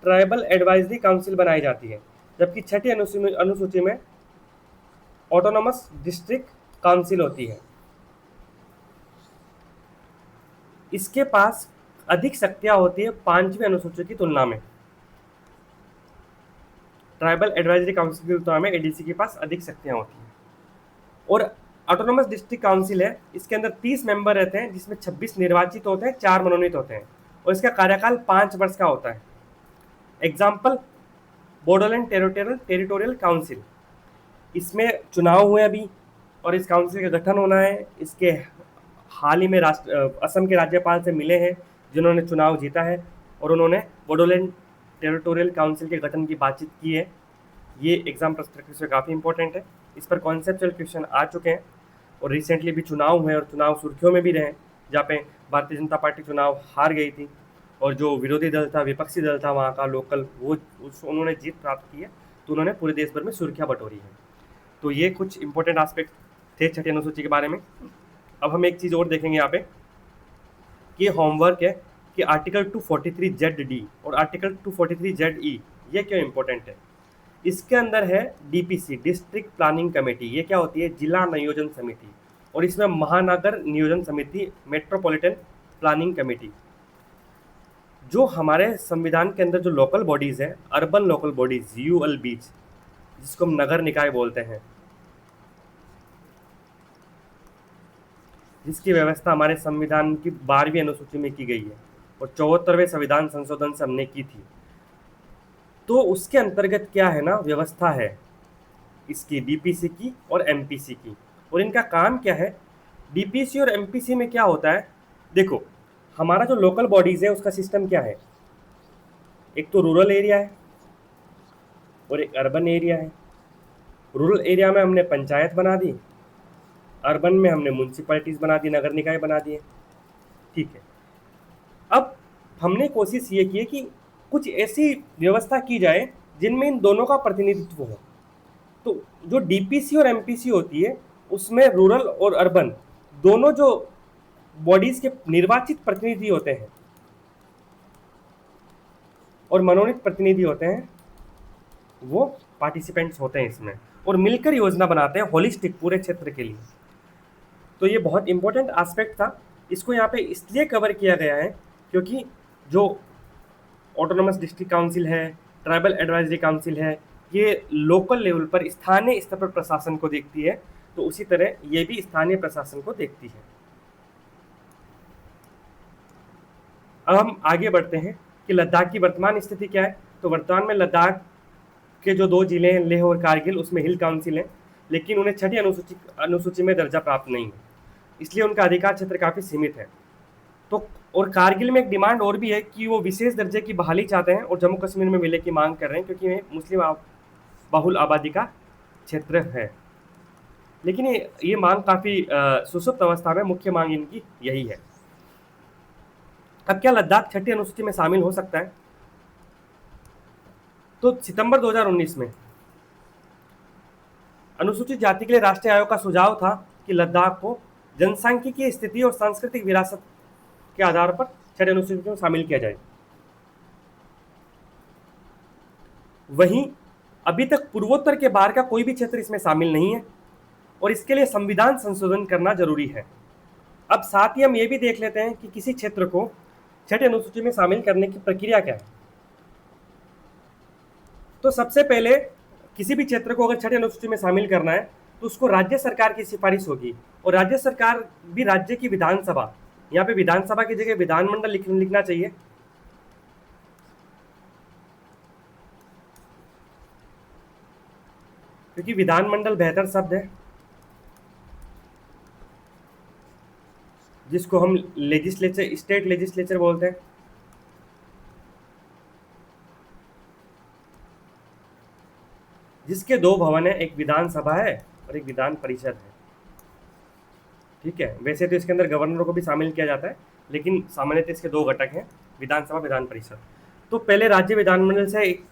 A: ट्राइबल एडवाइजरी काउंसिल बनाई जाती है, जबकि छठी अनुसूची में ऑटोनोमस डिस्ट्रिक्ट काउंसिल होती है। इसके पास अधिक शक्तियां होती है 5वीं अनुसूची की तुलना में। ट्राइबल एडवाइजरी काउंसिल की तुलना में एडीसी के पास अधिक शक्तियां होती हैं। और ऑटोनोमस डिस्ट्रिक्ट काउंसिल है, इसके अंदर 30 मेंबर रहते हैं, जिसमें 26 निर्वाचित होते हैं, 4 मनोनीत होते हैं, और इसका कार्यकाल 5 वर्ष का होता है। एग्जाम्पल, बोडोलैंड टेरिटोरियल काउंसिल, इसमें चुनाव हुए अभी, और इस काउंसिल का गठन होना है। इसके हाल ही में असम के राज्यपाल से मिले हैं जिन्होंने चुनाव जीता है, और उन्होंने बोडोलैंड टेरिटोरियल काउंसिल के गठन की बातचीत की है। ये एग्जाम प्रश्न से काफ़ी इंपॉर्टेंट है, इस पर कॉन्सेप्चुअल क्वेश्चन आ चुके हैं, और रिसेंटली भी चुनाव हुए और चुनाव सुर्खियों में भी रहे, जहाँ पे भारतीय जनता पार्टी चुनाव हार गई थी, और जो विरोधी दल था, विपक्षी दल था वहाँ का लोकल, उन्होंने जीत प्राप्त की है, तो उन्होंने पूरे देश भर में सुर्खियाँ बटोरी हैं। तो ये कुछ इंपॉर्टेंट एस्पेक्ट थे छठी अनुसूची के बारे में। अब हम एक चीज़ और देखेंगे यहाँ पे कि होमवर्क है कि आर्टिकल 243ZD और आर्टिकल 243ZE ये क्यों इंपॉर्टेंट है। इसके अंदर है डीपीसी, डिस्ट्रिक्ट प्लानिंग कमेटी। ये क्या होती है? जिला नियोजन समिति, और इसमें महानगर नियोजन समिति, मेट्रोपॉलिटन प्लानिंग कमेटी। जो हमारे संविधान के अंदर जो लोकल बॉडीज़ हैं, अर्बन लोकल बॉडीज़, यूएलबीज, जिसको हम नगर निकाय बोलते हैं, जिसकी व्यवस्था हमारे संविधान की 12वीं अनुसूची में की गई है और 74वें संविधान संशोधन से हमने की थी। तो उसके अंतर्गत क्या है ना, व्यवस्था है इसकी डीपीसी की और एमपीसी की। और इनका काम क्या है, डीपीसी और एमपीसी में क्या होता है, देखो हमारा जो लोकल बॉडीज़ है उसका सिस्टम क्या है, एक तो रूरल एरिया है और एक अर्बन एरिया है। रूरल एरिया में हमने पंचायत बना दी, अर्बन में हमने म्यूनसिपैलिटीज़ बना दी, नगर निकाय बना दिए, ठीक है। अब हमने कोशिश ये की है कि कुछ ऐसी व्यवस्था की जाए जिनमें इन दोनों का प्रतिनिधित्व हो। तो जो डीपीसी और एमपीसी होती है उसमें रूरल और अर्बन दोनों जो बॉडीज के निर्वाचित प्रतिनिधि होते हैं और मनोनीत प्रतिनिधि होते हैं, वो पार्टिसिपेंट्स होते हैं इसमें और मिलकर योजना बनाते हैं होलिस्टिक पूरे क्षेत्र के लिए। तो ये बहुत इंपॉर्टेंट एस्पेक्ट था, इसको यहाँ पे इसलिए कवर किया गया है क्योंकि जो ऑटोनोमस डिस्ट्रिक्ट काउंसिल है, ट्राइबल एडवाइजरी काउंसिल है, ये लोकल लेवल पर स्थानीय स्तर पर प्रशासन को देखती है, तो उसी तरह ये भी स्थानीय प्रशासन को देखती है। अब हम आगे बढ़ते हैं कि लद्दाख की वर्तमान स्थिति क्या है। तो वर्तमान में लद्दाख के जो 2 जिले हैं, लेह और कारगिल, उसमें हिल काउंसिल है, लेकिन उन्हें 6ठी अनुसूची में दर्जा प्राप्त नहीं है, इसलिए उनका अधिकार क्षेत्र काफ़ी सीमित है। तो और कारगिल में एक डिमांड और भी है कि वो विशेष दर्जे की बहाली चाहते हैं और जम्मू कश्मीर में विलय की मांग कर रहे हैं क्योंकि ये मुस्लिम बहुल आबादी का क्षेत्र है। लेकिन ये मांग काफ़ी सुसुप्त अवस्था में, मुख्य मांग इनकी यही है। अब क्या लद्दाख 6ठी अनुसूची में शामिल हो सकता है? तो सितंबर 2019 में अनुसूचित जाति के लिए राष्ट्रीय आयोग का सुझाव था कि लद्दाख को जनसांख्यिकीय स्थिति और सांस्कृतिक विरासत के आधार पर 6ठी अनुसूची में शामिल किया जाए। वहीं अभी तक पूर्वोत्तर के बाहर का कोई भी क्षेत्र इसमें शामिल नहीं है और इसके लिए संविधान संशोधन करना जरूरी है। अब साथ ही हम ये भी देख लेते हैं कि किसी क्षेत्र को 6ठी अनुसूची में शामिल करने की प्रक्रिया क्या है। तो सबसे पहले किसी भी क्षेत्र को अगर 6ठी अनुसूची में शामिल करना है तो उसको राज्य सरकार की सिफारिश होगी और राज्य सरकार भी राज्य की विधानसभा, यहाँ पे विधानसभा की जगह विधानमंडल लिखना चाहिए, क्योंकि विधानमंडल बेहतर शब्द है, जिसको हम लेजिस्लेचर, स्टेट लेजिस्लेचर बोलते हैं। जिसके 2 भवन है, एक विधानसभा है और एक विधान परिषद है, ठीक है। वैसे तो इसके अंदर गवर्नर को भी शामिल किया जाता है, लेकिन सामान्यतः इसके 2 घटक हैं, विधानसभा, विधान परिषद। तो पहले राज्य विधानमंडल से एक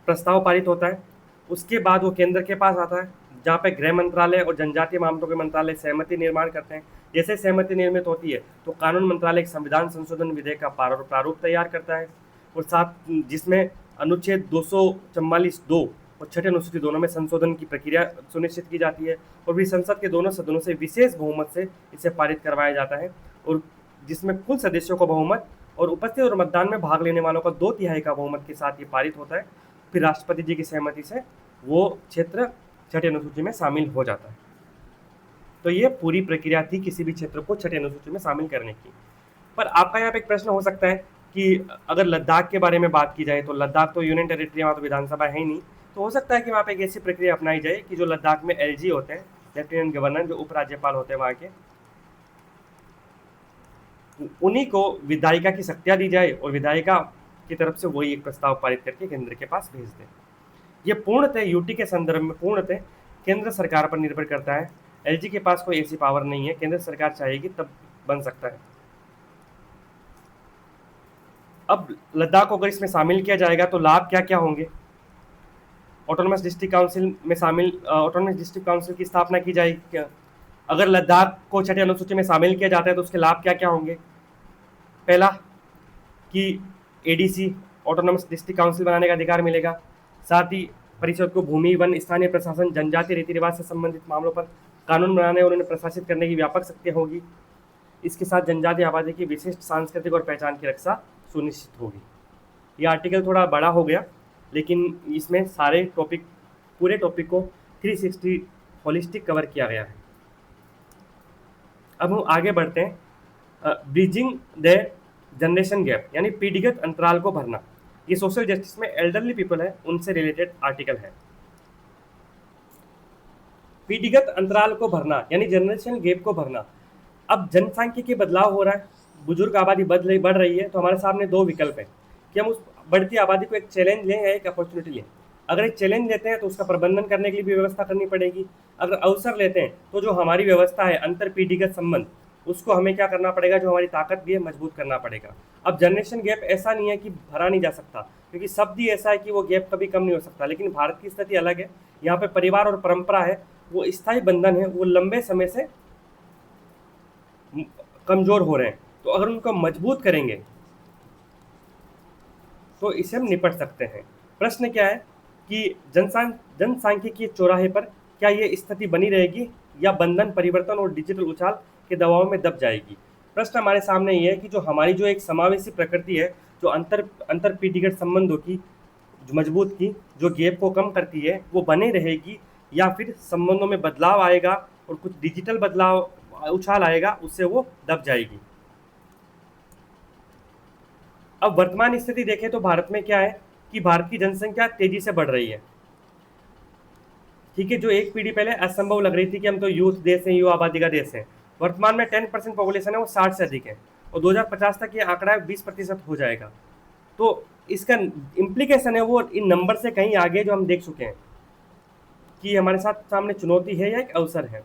A: प्रस्ताव पारित होता है, उसके बाद वो केंद्र के पास आता है, जहाँ पे गृह मंत्रालय और जनजातीय मामलों के मंत्रालय सहमति निर्माण करते हैं। जैसे सहमति निर्मित होती है तो कानून मंत्रालय एक संविधान संशोधन विधेयक का प्रारूप तैयार करता है और साथ जिसमें अनुच्छेद 244(2) और 6ठी अनुसूची दोनों में संशोधन की प्रक्रिया सुनिश्चित की जाती है और भी संसद के दोनों सदनों से विशेष बहुमत से इसे पारित करवाया जाता है, और जिसमें कुल सदस्यों का बहुमत और उपस्थित और मतदान में भाग लेने वालों का 2/3 का बहुमत के साथ ये पारित होता है। फिर राष्ट्रपति जी की सहमति से वो क्षेत्र 6ठी अनुसूची में शामिल हो जाता है। तो ये पूरी प्रक्रिया थी किसी भी क्षेत्र को 6ठी अनुसूची में शामिल करने की। पर आपका यहाँ पे एक प्रश्न हो सकता है कि अगर लद्दाख के बारे में बात की जाए तो लद्दाख तो यूनियन टेरिटरी, वहाँ तो विधानसभा है ही नहीं, तो हो सकता है कि वहाँ पे एक ऐसी प्रक्रिया अपनाई जाए कि जो लद्दाख में एलजी होते हैं, लेफ्टिनेंट गवर्नर, जो उपराज्यपाल होते हैं वहाँ के, उन्हीं को विधायिका की शक्तियाँ दी जाए और विधायिका की तरफ से वही एक प्रस्ताव पारित करके केंद्र के पास भेज दें। ये पूर्णतः यूटी के संदर्भ में पूर्णतः केंद्र सरकार पर निर्भर करता है। एलजी के पास कोई ऐसी पावर नहीं है, केंद्र सरकार चाहेगी तब बन सकता है। अब लद्दाख को अगर इसमें शामिल किया जाएगा तो लाभ क्या क्या होंगे? ऑटोनोमस डिस्ट्रिक्ट काउंसिल में ऑटोनोमस डिस्ट्रिक्ट काउंसिल की स्थापना की जाएगी क्या? अगर लद्दाख को 6ठी अनुसूची में शामिल किया जाता है तो उसके लाभ क्या क्या होंगे? पहला कि एडीसी, ऑटोनोमस डिस्ट्रिक्ट काउंसिल बनाने का अधिकार मिलेगा। साथ ही परिषद को भूमि, वन, स्थानीय प्रशासन, जनजातीय रीति रिवाज से संबंधित मामलों पर कानून बनाने और उन्हें प्रशासित करने की व्यापक शक्तियाँ होगी। इसके साथ जनजातीय आबादी की विशिष्ट सांस्कृतिक और पहचान की रक्षा सुनिश्चित होगी। ये आर्टिकल थोड़ा बड़ा हो गया, लेकिन इसमें सारे टॉपिक, पूरे टॉपिक को 360 होलिस्टिक कवर किया गया है। अब हम आगे बढ़ते हैं। ब्रिजिंग द जनरेशन गैप, यानी पीढ़ीगत अंतराल को भरना। ये सोशल जस्टिस में एल्डरली पीपल है उनसे रिलेटेड आर्टिकल है। पीढ़ीगत अंतराल को भरना यानी जनरेशन गैप को भरना। अब जनसांख्यिकी बदलाव हो रहा है, बुजुर्ग आबादी बढ़ रही है, तो हमारे सामने दो विकल्प है कि हम उस बढ़ती आबादी को एक चैलेंज लें या एक अपॉर्चुनिटी लें। अगर एक चैलेंज लेते हैं तो उसका प्रबंधन करने के लिए भी व्यवस्था करनी पड़ेगी। अगर अवसर लेते हैं तो जो हमारी व्यवस्था है अंतर पीढ़ीगत संबंध, उसको हमें क्या करना पड़ेगा, जो हमारी ताकत भी है मजबूत करना पड़ेगा। अब जनरेशन गैप ऐसा नहीं है कि भरा नहीं जा सकता, क्योंकि शब्द ही ऐसा है कि वो गैप कभी कम नहीं हो सकता, लेकिन भारत की स्थिति अलग है। यहाँ पे परिवार और परंपरा है, वो स्थायी बंधन है, वो लंबे समय से कमजोर हो रहे हैं। तो अगर उनको मजबूत करेंगे तो इसे हम निपट सकते हैं। प्रश्न क्या है कि जनसांख्यिकीय चौराहे पर क्या ये स्थिति बनी रहेगी या बंधन परिवर्तन और डिजिटल उछाल के दबाव में दब जाएगी। प्रश्न हमारे सामने ये है कि जो हमारी जो एक समावेशी प्रकृति है, जो अंतर पीढ़ीगत संबंधों की जो मजबूत की जो गैप को कम करती है, वो बने रहेगी या फिर संबंधों में बदलाव आएगा और कुछ डिजिटल बदलाव उछाल आएगा, उससे वो दब जाएगी। अब वर्तमान स्थिति देखें तो भारत में क्या है कि भारत की जनसंख्या तेजी से बढ़ रही है। ठीक है, जो एक पीढ़ी पहले असंभव लग रही थी कि हम तो यूथ देश हैं, युवा आबादी का देश है, वर्तमान में 10% पॉपुलेशन है वो 60 से अधिक है, और 2050 तक ये आंकड़ा 20% हो जाएगा। तो इसका इम्प्लीकेशन है वो इन नंबर से कहीं आगे, जो हम देख चुके हैं कि हमारे साथ सामने चुनौती है या एक अवसर है।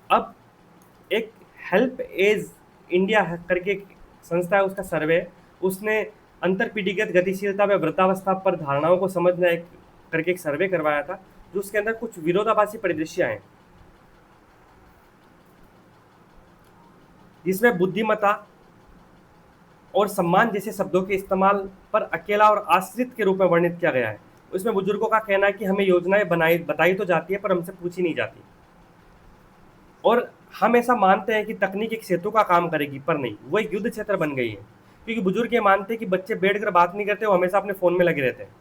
A: अब एक हेल्प एज इंडिया करके संस्था है, उसका सर्वे, उसने अंतर पीढ़ीगत गतिशीलता में वृद्धावस्था पर धारणाओं को समझना एक करके एक सर्वे करवाया था, जो उसके अंदर कुछ विरोधाभासी परिदृश्य हैं, जिसमें बुद्धिमत्ता और सम्मान जैसे शब्दों के इस्तेमाल पर अकेला और आश्रित के रूप में वर्णित किया गया है। उसमें बुजुर्गों का कहना है कि हमें योजनाएं बताई तो जाती है पर हमसे पूछी नहीं जाती, और हम ऐसा मानते हैं कि तकनीक एक सेतु का काम करेगी, पर नहीं, वो एक युद्ध क्षेत्र बन गई है। क्योंकि बुजुर्ग ये मानते हैं कि बच्चे बैठकर बात नहीं करते, वो हमेशा अपने फ़ोन में लगे रहते हैं।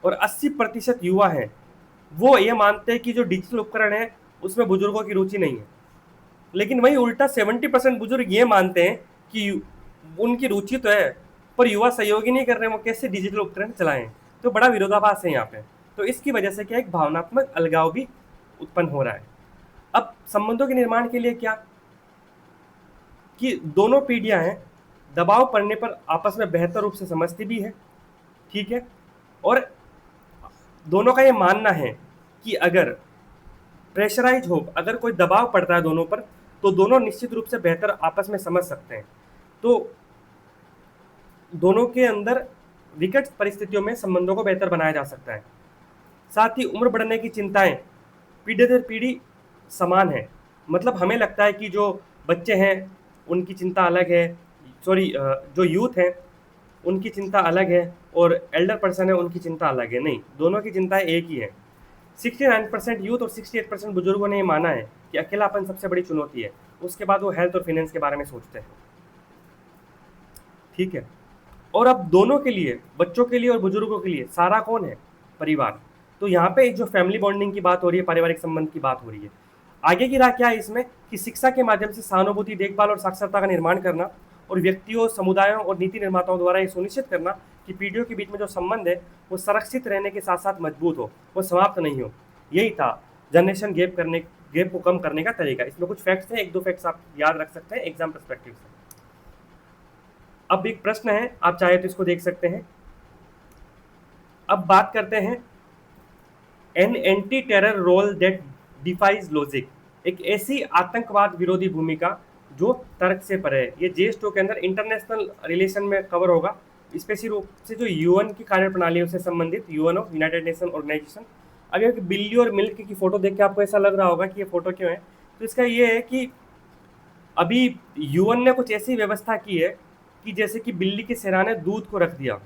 A: और 80% युवा हैं वो ये मानते हैं कि जो डिजिटल उपकरण है उसमें बुजुर्गों की रुचि नहीं है। लेकिन वही उल्टा 70% बुजुर्ग ये मानते हैं कि उनकी रुचि तो है, पर युवा सहयोग ही नहीं कर रहे, वो कैसे डिजिटल उपकरण चलाएं। तो बड़ा विरोधाभास है यहाँ पे। तो इसकी वजह से क्या एक भावनात्मक अलगाव भी उत्पन्न हो रहा है। अब संबंधों के निर्माण के लिए क्या कि दोनों पीढ़ियां हैं, दबाव पड़ने पर आपस में बेहतर रूप से समझती भी है, ठीक है, और दोनों का ये मानना है कि अगर प्रेशराइज हो, अगर कोई दबाव पड़ता है दोनों पर, तो दोनों निश्चित रूप से बेहतर आपस में समझ सकते हैं। तो दोनों के अंदर विकट परिस्थितियों में संबंधों को बेहतर बनाया जा सकता है। साथ ही उम्र बढ़ने की चिंताएं पीढ़ी दर पीढ़ी समान है। मतलब हमें लगता है कि जो बच्चे हैं उनकी चिंता अलग है, सॉरी, जो यूथ है उनकी चिंता अलग है, और एल्डर पर्सन है उनकी चिंता अलग है। नहीं, दोनों की चिंता एक ही है। 69% यूथ और 68% बुजुर्गों ने ये माना है कि अकेलापन सबसे बड़ी चुनौती है। उसके बाद वो हेल्थ और फाइनेंस के बारे में सोचते हैं, ठीक है। और अब दोनों के लिए, बच्चों के लिए और बुजुर्गों के लिए सारा कौन है? परिवार। तो यहाँ पे जो फैमिली बॉन्डिंग की बात हो रही है, पारिवारिक संबंध की बात हो रही है। आगे की राह क्या है इसमें कि शिक्षा के माध्यम से सहानुभूति, देखभाल और साक्षरता का निर्माण करना, और व्यक्तियों, समुदायों और नीति निर्माताओं द्वारा ये सुनिश्चित करना कि पीढ़ियों के बीच में जो संबंध है वो संरक्षित रहने के साथ साथ मजबूत हो, वो समाप्त नहीं हो। यही था जनरेशन गैप को कम करने का तरीका। इसमें कुछ फैक्ट्स हैं, एक दो फैक्ट्स आप याद रख सकते हैं एग्जाम पर्सपेक्टिव से। अब एक प्रश्न है, आप चाहे तो इसको देख सकते हैं। अब बात करते हैं an anti terror role that defies logic, एक ऐसी आतंकवाद विरोधी भूमिका जो तर्क से परे है। ये JS2 के अंदर इंटरनेशनल रिलेशन में कवर होगा, स्पेशली रूप से जो UN की कार्यप्रणालियों से संबंधित, UN of united nation organisation. अगर बिल्ली और मिल्क की फोटो देख के आपको ऐसा लग रहा होगा कि ये फोटो क्यों है, तो इसका ये है कि अभी UN ने कुछ ऐसी व्यवस्था की है कि जैसे कि बिल्ली के सिरहाने दूध को रख दिया।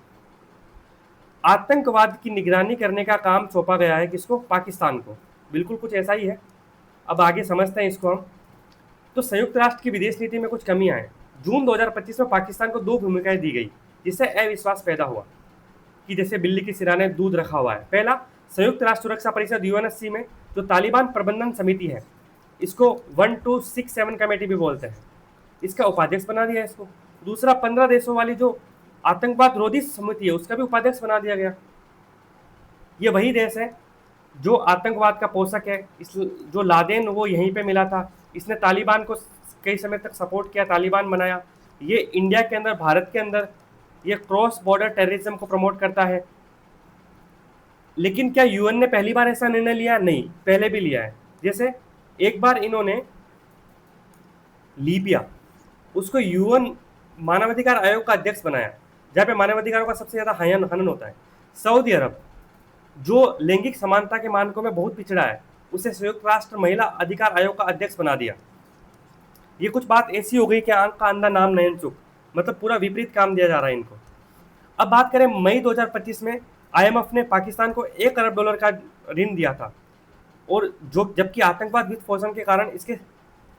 A: आतंकवाद की निगरानी करने का काम सौंपा गया है किसको? पाकिस्तान को। बिल्कुल कुछ ऐसा ही है। अब आगे समझते हैं इसको हम। तो संयुक्त राष्ट्र की विदेश नीति में कुछ कमियां हैं। जून 2025 में पाकिस्तान को 2 भूमिकाएं दी गई, जिससे अविश्वास पैदा हुआ कि जैसे बिल्ली की सिराने दूध रखा हुआ है। पहला, संयुक्त राष्ट्र सुरक्षा परिषद यूएनएससी में जो तालिबान प्रबंधन समिति है, इसको 1267 कमेटी भी बोलते हैं, इसका उपाध्यक्ष बना दिया इसको। दूसरा, 15 देशों वाली जो आतंकवाद रोधी समिति है, उसका भी उपाध्यक्ष बना दिया गया। ये वही देश है जो आतंकवाद का पोषक है। इस जो लादेन वो यहीं पे मिला था, इसने तालिबान को कई समय तक सपोर्ट किया, तालिबान बनाया। ये इंडिया के अंदर, भारत के अंदर ये क्रॉस बॉर्डर टेररिज्म को प्रमोट करता है। लेकिन क्या यूएन ने पहली बार ऐसा निर्णय लिया? नहीं, पहले भी लिया है। जैसे एक बार इन्होंने लीबिया, उसको यूएन मानवाधिकार आयोग का अध्यक्ष बनाया, जहाँ पे मानवाधिकारों का सबसे ज्यादा हनन होता है। सऊदी अरब, जो लैंगिक समानता के मानकों में बहुत पिछड़ा है, उसे संयुक्त राष्ट्र महिला अधिकार आयोग का अध्यक्ष बना दिया। ये कुछ बात ऐसी हो गई कि आंख का अंधा नाम नयन चुक, मतलब पूरा विपरीत काम दिया जा रहा है इनको। अब बात करें, मई 2025 में आईएमएफ ने पाकिस्तान को $1 अरब का ऋण दिया था, और जो जबकि आतंकवाद वित्त पोषण के कारण इसके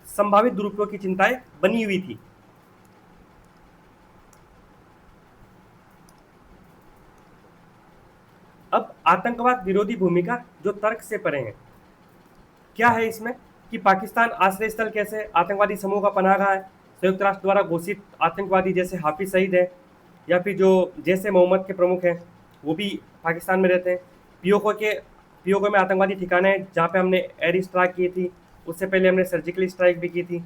A: संभावित दुरुपयोग की चिंताएं बनी हुई थी। अब आतंकवाद विरोधी भूमिका जो तर्क से परे है, क्या है इसमें कि पाकिस्तान आश्रय स्थल कैसे आतंकवादी समूह का पनाहगाह है। संयुक्त राष्ट्र द्वारा घोषित आतंकवादी जैसे हाफिज सईद है, या फिर जो जैसे मोहम्मद के प्रमुख हैं, वो भी पाकिस्तान में रहते हैं। पीओके में आतंकवादी ठिकाने हैं जहाँ पे हमने एयर स्ट्राइक की थी, उससे पहले हमने सर्जिकल स्ट्राइक भी की थी।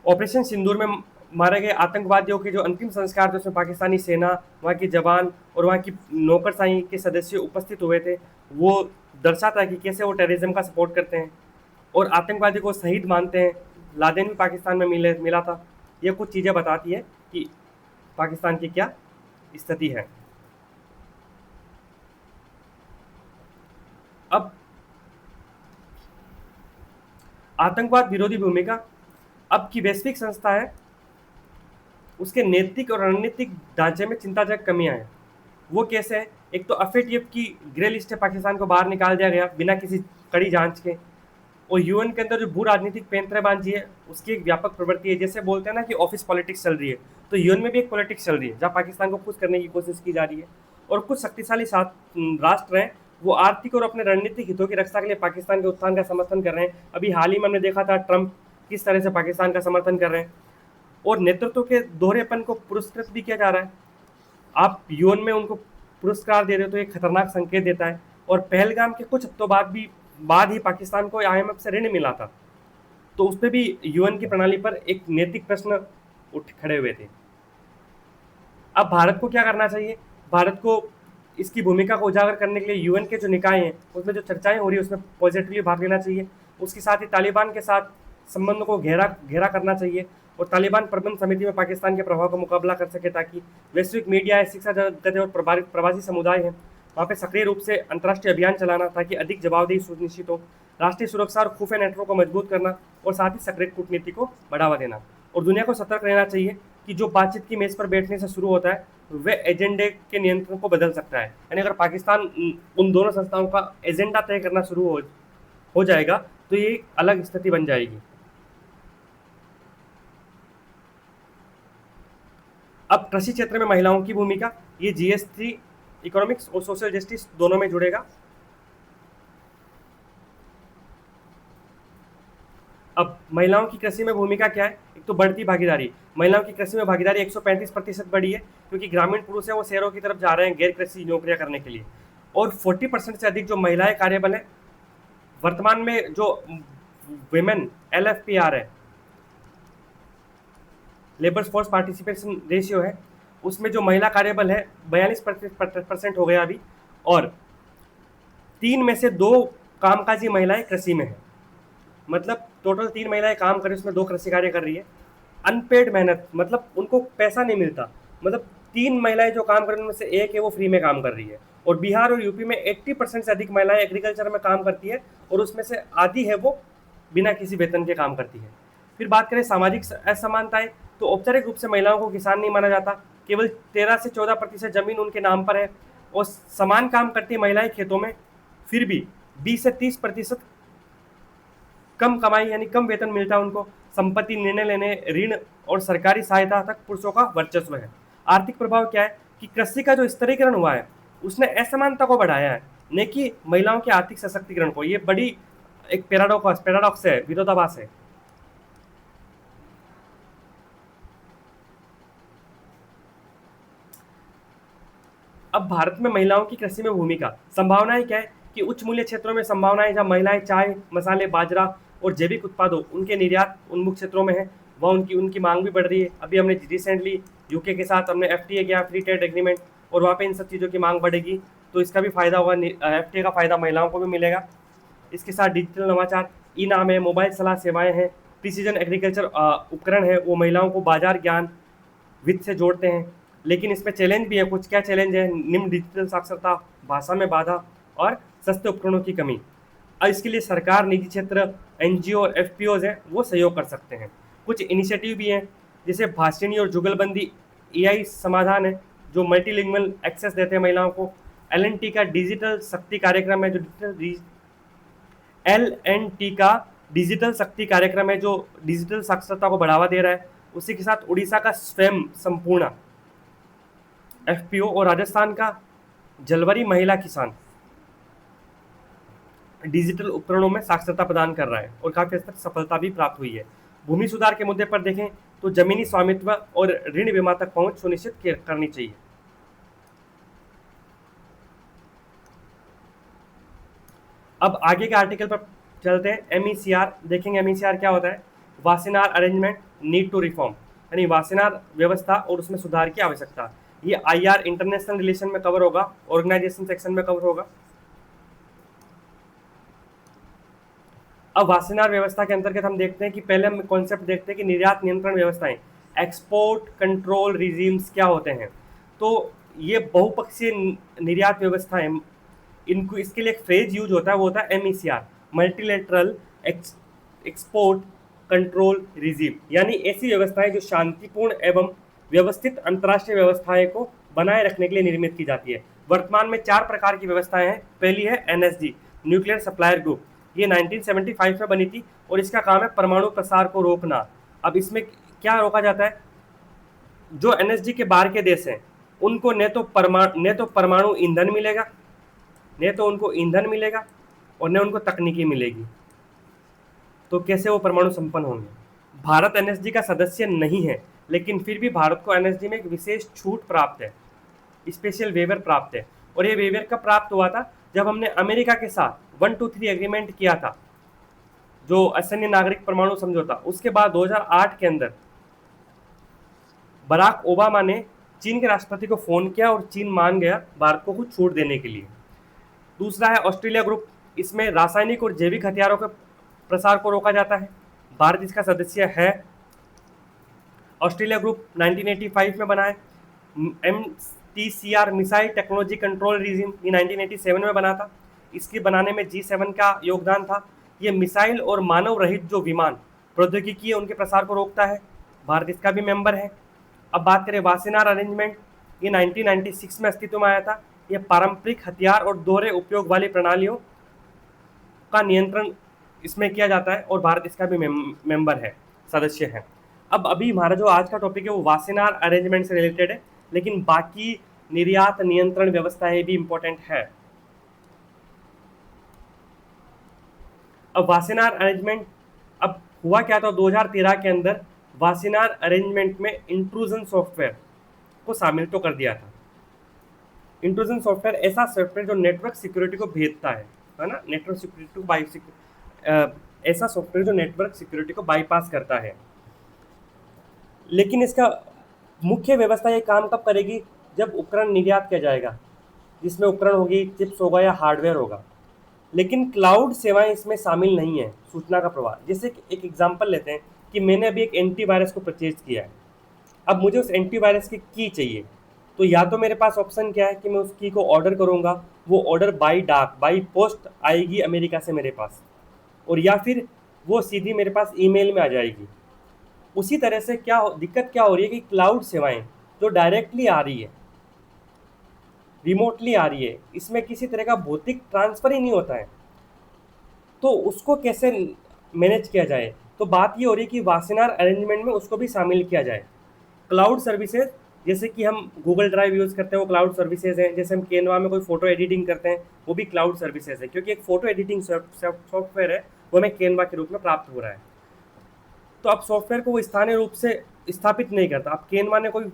A: ऑपरेशन सिंदूर में मारे गए आतंकवादियों के जो अंतिम संस्कार थे, उसमें पाकिस्तानी सेना, वहाँ के जवान और वहाँ की नौकरशाही के सदस्य उपस्थित हुए थे। वो दर्शाता है कि कैसे वो टेररिज्म का सपोर्ट करते हैं और आतंकवादी को शहीद मानते हैं। लादेन भी पाकिस्तान में मिला था। ये कुछ चीज़ें बताती है कि पाकिस्तान की क्या स्थिति है। अब आतंकवाद विरोधी भूमिका, अब की वैश्विक संस्था है, उसके नैतिक और रणनीतिक ढांचे में चिंताजनक कमियां हैं। वो कैसे है? एक तो एफएटीएफ की ग्रे लिस्ट है, पाकिस्तान को बाहर निकाल दिया गया बिना किसी कड़ी जांच के। और यूएन के अंदर जो भू राजनीतिक पैंतरेबाजी है, उसकी एक व्यापक प्रवृत्ति है। जैसे बोलते हैं ना कि ऑफिस पॉलिटिक्स चल रही है, तो यूएन में भी एक पॉलिटिक्स चल रही है जहाँ पाकिस्तान को खुश करने की कोशिश की जा रही है। और कुछ शक्तिशाली राष्ट्र हैं, वो आर्थिक और अपने रणनीतिक हितों की रक्षा के लिए पाकिस्तान के उत्थान का समर्थन कर रहे हैं। अभी हाल ही में हमने देखा था ट्रंप किस तरह से पाकिस्तान का समर्थन कर रहे हैं, और नेतृत्व के दोहरेपन को पुरस्कृत भी किया जा रहा है। आप यूएन में उनको पुरस्कार दे रहे हो तो एक खतरनाक संकेत देता है। और पहलगाम के कुछ हफ्तों बाद ही पाकिस्तान को आईएमएफ से ऋण मिला था, तो उस पर भी यूएन की प्रणाली पर एक नैतिक प्रश्न उठ खड़े हुए थे। अब भारत को क्या करना चाहिए? भारत को इसकी भूमिका को उजागर करने के लिए यूएन के जो निकाय हैं, उसमें जो चर्चाएं हो रही है, उसमें पॉजिटिवली भाग लेना चाहिए। उसके साथ ही तालिबान के साथ संबंधों को गहरा करना चाहिए, और तालिबान प्रबंध समिति में पाकिस्तान के प्रभाव का मुकाबला कर सके, ताकि वैश्विक मीडिया है, शिक्षा जगत और प्रवासी समुदाय है, वहाँ पे सक्रिय रूप से अंतर्राष्ट्रीय अभियान चलाना, ताकि अधिक जवाबदेही सुनिश्चित हो। राष्ट्रीय सुरक्षा और खुफिया नेटवर्क को मजबूत करना, और साथ ही सक्रिय कूटनीति को बढ़ावा देना। और दुनिया को सतर्क रहना चाहिए कि जो बातचीत की मेज पर बैठने से शुरू होता है, वह एजेंडे के नियंत्रण को बदल सकता है। यानी अगर पाकिस्तान उन दोनों संस्थाओं का एजेंडा तय करना शुरू हो जाएगा, तो ये अलग स्थिति बन जाएगी। अब कृषि क्षेत्र में महिलाओं की भूमिका, ये जीएसटी, इकोनॉमिक्स और सोशल जस्टिस दोनों में जुड़ेगा। अब महिलाओं की कृषि में भूमिका क्या है? एक तो बढ़ती भागीदारी। महिलाओं की कृषि में भागीदारी 135% बढ़ी है, क्योंकि ग्रामीण पुरुष हैं वो शहरों की तरफ जा रहे हैं गैर कृषि नौकरियां करने के लिए। और 40% से अधिक जो महिलाएं कार्यबल है वर्तमान में, जो विमेन LFPR है, लेबर फोर्स पार्टिसिपेशन रेशियो है, उसमें जो महिला कार्यबल है 42% हो गया अभी। और 3 में से 2 कामकाजी महिलाएं कृषि में है, मतलब टोटल 3 महिलाएं काम कर रही है, उसमें 2 कृषि कार्य कर रही है। अनपेड मेहनत, मतलब उनको पैसा नहीं मिलता, मतलब 3 महिलाएं जो काम कर रही है उनमें से 1 है वो फ्री में काम कर रही है। और बिहार और यूपी में 80% से अधिक महिलाएं एग्रीकल्चर में काम करती है, और उसमें से आधी है वो बिना किसी वेतन के काम करती है। फिर बात करें सामाजिक असमानताएं, तो औपचारिक रूप से महिलाओं को किसान नहीं माना जाता, केवल 13 से 14% जमीन उनके नाम पर है, और समान काम करती महिलाएं खेतों में, फिर भी 20 से 30% कम कमाई यानी कम वेतन मिलता है उनको, संपत्ति निर्णय लेने, ऋण और सरकारी सहायता तक पुरुषों का वर्चस्व है। आर्थिक प्रभाव क्या है कि कृषि का जो स्तरीकरण हुआ है उसने असमानता को बढ़ाया है, न कि महिलाओं के आर्थिक सशक्तिकरण को। ये बड़ी एक पैराडॉक्स है, विरोधाभास है। अब भारत में महिलाओं की कृषि में भूमिका, संभावनाएं क्या है कि उच्च मूल्य क्षेत्रों में संभावनाएं, जहाँ महिलाएं चाय, मसाले, बाजरा और जैविक उत्पादों उनके निर्यात उन्मुख क्षेत्रों में है, वह उनकी उनकी मांग भी बढ़ रही है। अभी हमने रिसेंटली यूके के साथ हमने एफटीए किया, फ्री ट्रेड एग्रीमेंट, और वहाँ पे इन सब चीज़ों की मांग बढ़ेगी, तो इसका भी फायदा होगा, एफटीए का फायदा महिलाओं को भी मिलेगा। इसके साथ डिजिटल नवाचार, ई नाम है, मोबाइल सलाह सेवाएं हैं, प्रिसीजन एग्रीकल्चर उपकरण है, वो महिलाओं को बाजार ज्ञान, वित्त से जोड़ते हैं। लेकिन इसमें चैलेंज भी है कुछ। क्या चैलेंज है? निम्न डिजिटल साक्षरता, भाषा में बाधा और सस्ते उपकरणों की कमी। और इसके लिए सरकार, निजी क्षेत्र, एनजीओ और एफपीओज हैं, वो सहयोग कर सकते हैं। कुछ इनिशिएटिव भी हैं, जैसे भाषिणी और जुगलबंदी एआई समाधान है जो मल्टीलिंगुअल एक्सेस देते हैं महिलाओं को। एलएनटी का डिजिटल शक्ति कार्यक्रम है, जो एलएनटी का डिजिटल शक्ति कार्यक्रम है जो डिजिटल साक्षरता को बढ़ावा दे रहा है। उसी के साथ उड़ीसा का स्वयं संपूर्ण एफपीओ और राजस्थान का जलवरी महिला किसान डिजिटल उपकरणों में साक्षरता प्रदान कर रहा है और काफी हद तक सफलता भी प्राप्त हुई है। भूमि सुधार के मुद्दे पर देखें तो जमीनी स्वामित्व और ऋण बीमा तक पहुंच सुनिश्चित करनी चाहिए। अब आगे के आर्टिकल पर चलते हैं। एमईसीआर देखेंगे। एमईसीआर क्या होता है? Wassenaar arrangement need to reform, यानी वासेनार व्यवस्था और उसमें सुधार की आवश्यकता। ये आईआर इंटरनेशनल रिलेशन में कवर होगा, ऑर्गेनाइजेशन सेक्शन में कवर होगा। अब वासेनार व्यवस्था के अंतर्गत हम देखते हैं कि पहले हम कॉन्सेप्ट देखते हैं कि निर्यात नियंत्रण व्यवस्थाएं, एक्सपोर्ट कंट्रोल रिजीम्स क्या होते हैं। तो ये बहुपक्षीय निर्यात व्यवस्थाएं, इनको इसके लिए एक फ्रेज यूज होता है, वो होता है एमईसीआर, मल्टीलेटरल एक्सपोर्ट कंट्रोल रिजीम, यानी ऐसी व्यवस्थाएं जो शांतिपूर्ण एवं व्यवस्थित अंतर्राष्ट्रीय व्यवस्थाएं को बनाए रखने के लिए निर्मित की जाती है। वर्तमान में 4 प्रकार की व्यवस्थाएं हैं। पहली है एनएसजी, न्यूक्लियर सप्लायर ग्रुप। ये 1975 में बनी थी और इसका काम है परमाणु प्रसार को रोकना। अब इसमें क्या रोका जाता है? जो एनएसजी के बाहर के देश हैं उनको न तो परमाणु ईंधन मिलेगा, न तो उनको ईंधन मिलेगा और न उनको तकनीकी मिलेगी। तो कैसे वो परमाणु संपन्न होंगे? भारत एनएसजी का सदस्य नहीं है, लेकिन फिर भी भारत को एनएसजी में एक विशेष छूट प्राप्त है, स्पेशल वेवर प्राप्त है। और ये वेवर कब प्राप्त हुआ था? जब हमने अमेरिका के साथ 123 एग्रीमेंट किया था, जो असैन्य नागरिक परमाणु समझौता। उसके बाद 2008 के अंदर बराक ओबामा ने चीन के राष्ट्रपति को फोन किया और चीन मान गया भारत को कुछ छूट देने के लिए। दूसरा है ऑस्ट्रेलिया ग्रुप। इसमें रासायनिक और जैविक हथियारों के प्रसार को रोका जाता है। भारत इसका सदस्य है। ऑस्ट्रेलिया ग्रुप 1985 में बना है। MTCR missile technology control regime, ये 1987 में बना था। इसके बनाने में G7 का योगदान था। ये मिसाइल और मानव रहित जो विमान प्रौद्योगिकी है उनके प्रसार को रोकता है। भारत इसका भी मेंबर है। अब बात करें वासेनार अरेंजमेंट, ये 1996 में अस्तित्व में आया था। ये पारंपरिक हथियार और दोहरे उपयोग वाली प्रणालियों का नियंत्रण इसमें किया जाता है और भारत इसका भी मेंबर है, सदस्य है। अब अभी हमारा जो आज का टॉपिक है वो वासेनार अरेंजमेंट से रिलेटेड है, लेकिन बाकी निर्यात नियंत्रण व्यवस्थाएं भी इंपॉर्टेंट है। अब वासेनार अरेंजमेंट, अब हुआ क्या था 2013 के अंदर वासेनार अरेंजमेंट में इंट्रूजन सॉफ्टवेयर को शामिल तो कर दिया था। इंट्रूजन सॉफ्टवेयर ऐसा सॉफ्टवेयर जो नेटवर्क सिक्योरिटी को भेदता है ना, नेटवर्क सिक्योरिटी को ऐसा सॉफ्टवेयर जो नेटवर्क सिक्योरिटी को बाईपास करता है। लेकिन इसका मुख्य व्यवस्था ये काम कब करेगी? जब उपकरण निर्यात किया जाएगा, जिसमें उपकरण होगी, चिप्स होगा या हार्डवेयर होगा। लेकिन क्लाउड सेवाएं इसमें शामिल नहीं है, सूचना का प्रवाह। जैसे एक एग्जांपल लेते हैं कि मैंने अभी एक एंटीवायरस को परचेज किया है। अब मुझे उस एंटीवायरस की की चाहिए, तो या तो मेरे पास ऑप्शन क्या है कि मैं उस की को ऑर्डर करूंगा, वो ऑर्डर बाई पोस्ट आएगी अमेरिका से मेरे पास, और या फिर वो सीधी मेरे पास ईमेल में आ जाएगी। उसी तरह से दिक्कत क्या हो रही है कि क्लाउड सेवाएं जो डायरेक्टली आ रही है, रिमोटली आ रही है, इसमें किसी तरह का भौतिक ट्रांसफर ही नहीं होता है। तो उसको कैसे मैनेज किया जाए। तो बात ये हो रही है कि वासेनार अरेंजमेंट में उसको भी शामिल किया जाए। क्लाउड सर्विसेज, जैसे कि हम गूगल ड्राइव यूज़ करते हैं वो क्लाउड सर्विसेज हैं, जैसे हम कैनवा में कोई फोटो एडिटिंग करते हैं वो भी क्लाउड सर्विसेज है, क्योंकि एक फोटो एडिटिंग सॉफ्टवेयर है वो हमें कैनवा के रूप में प्राप्त हो रहा है। तो अब सॉफ्टवेयर को वो स्थानीय रूप से स्थापित नहीं करता। अब कैनवा ने कोई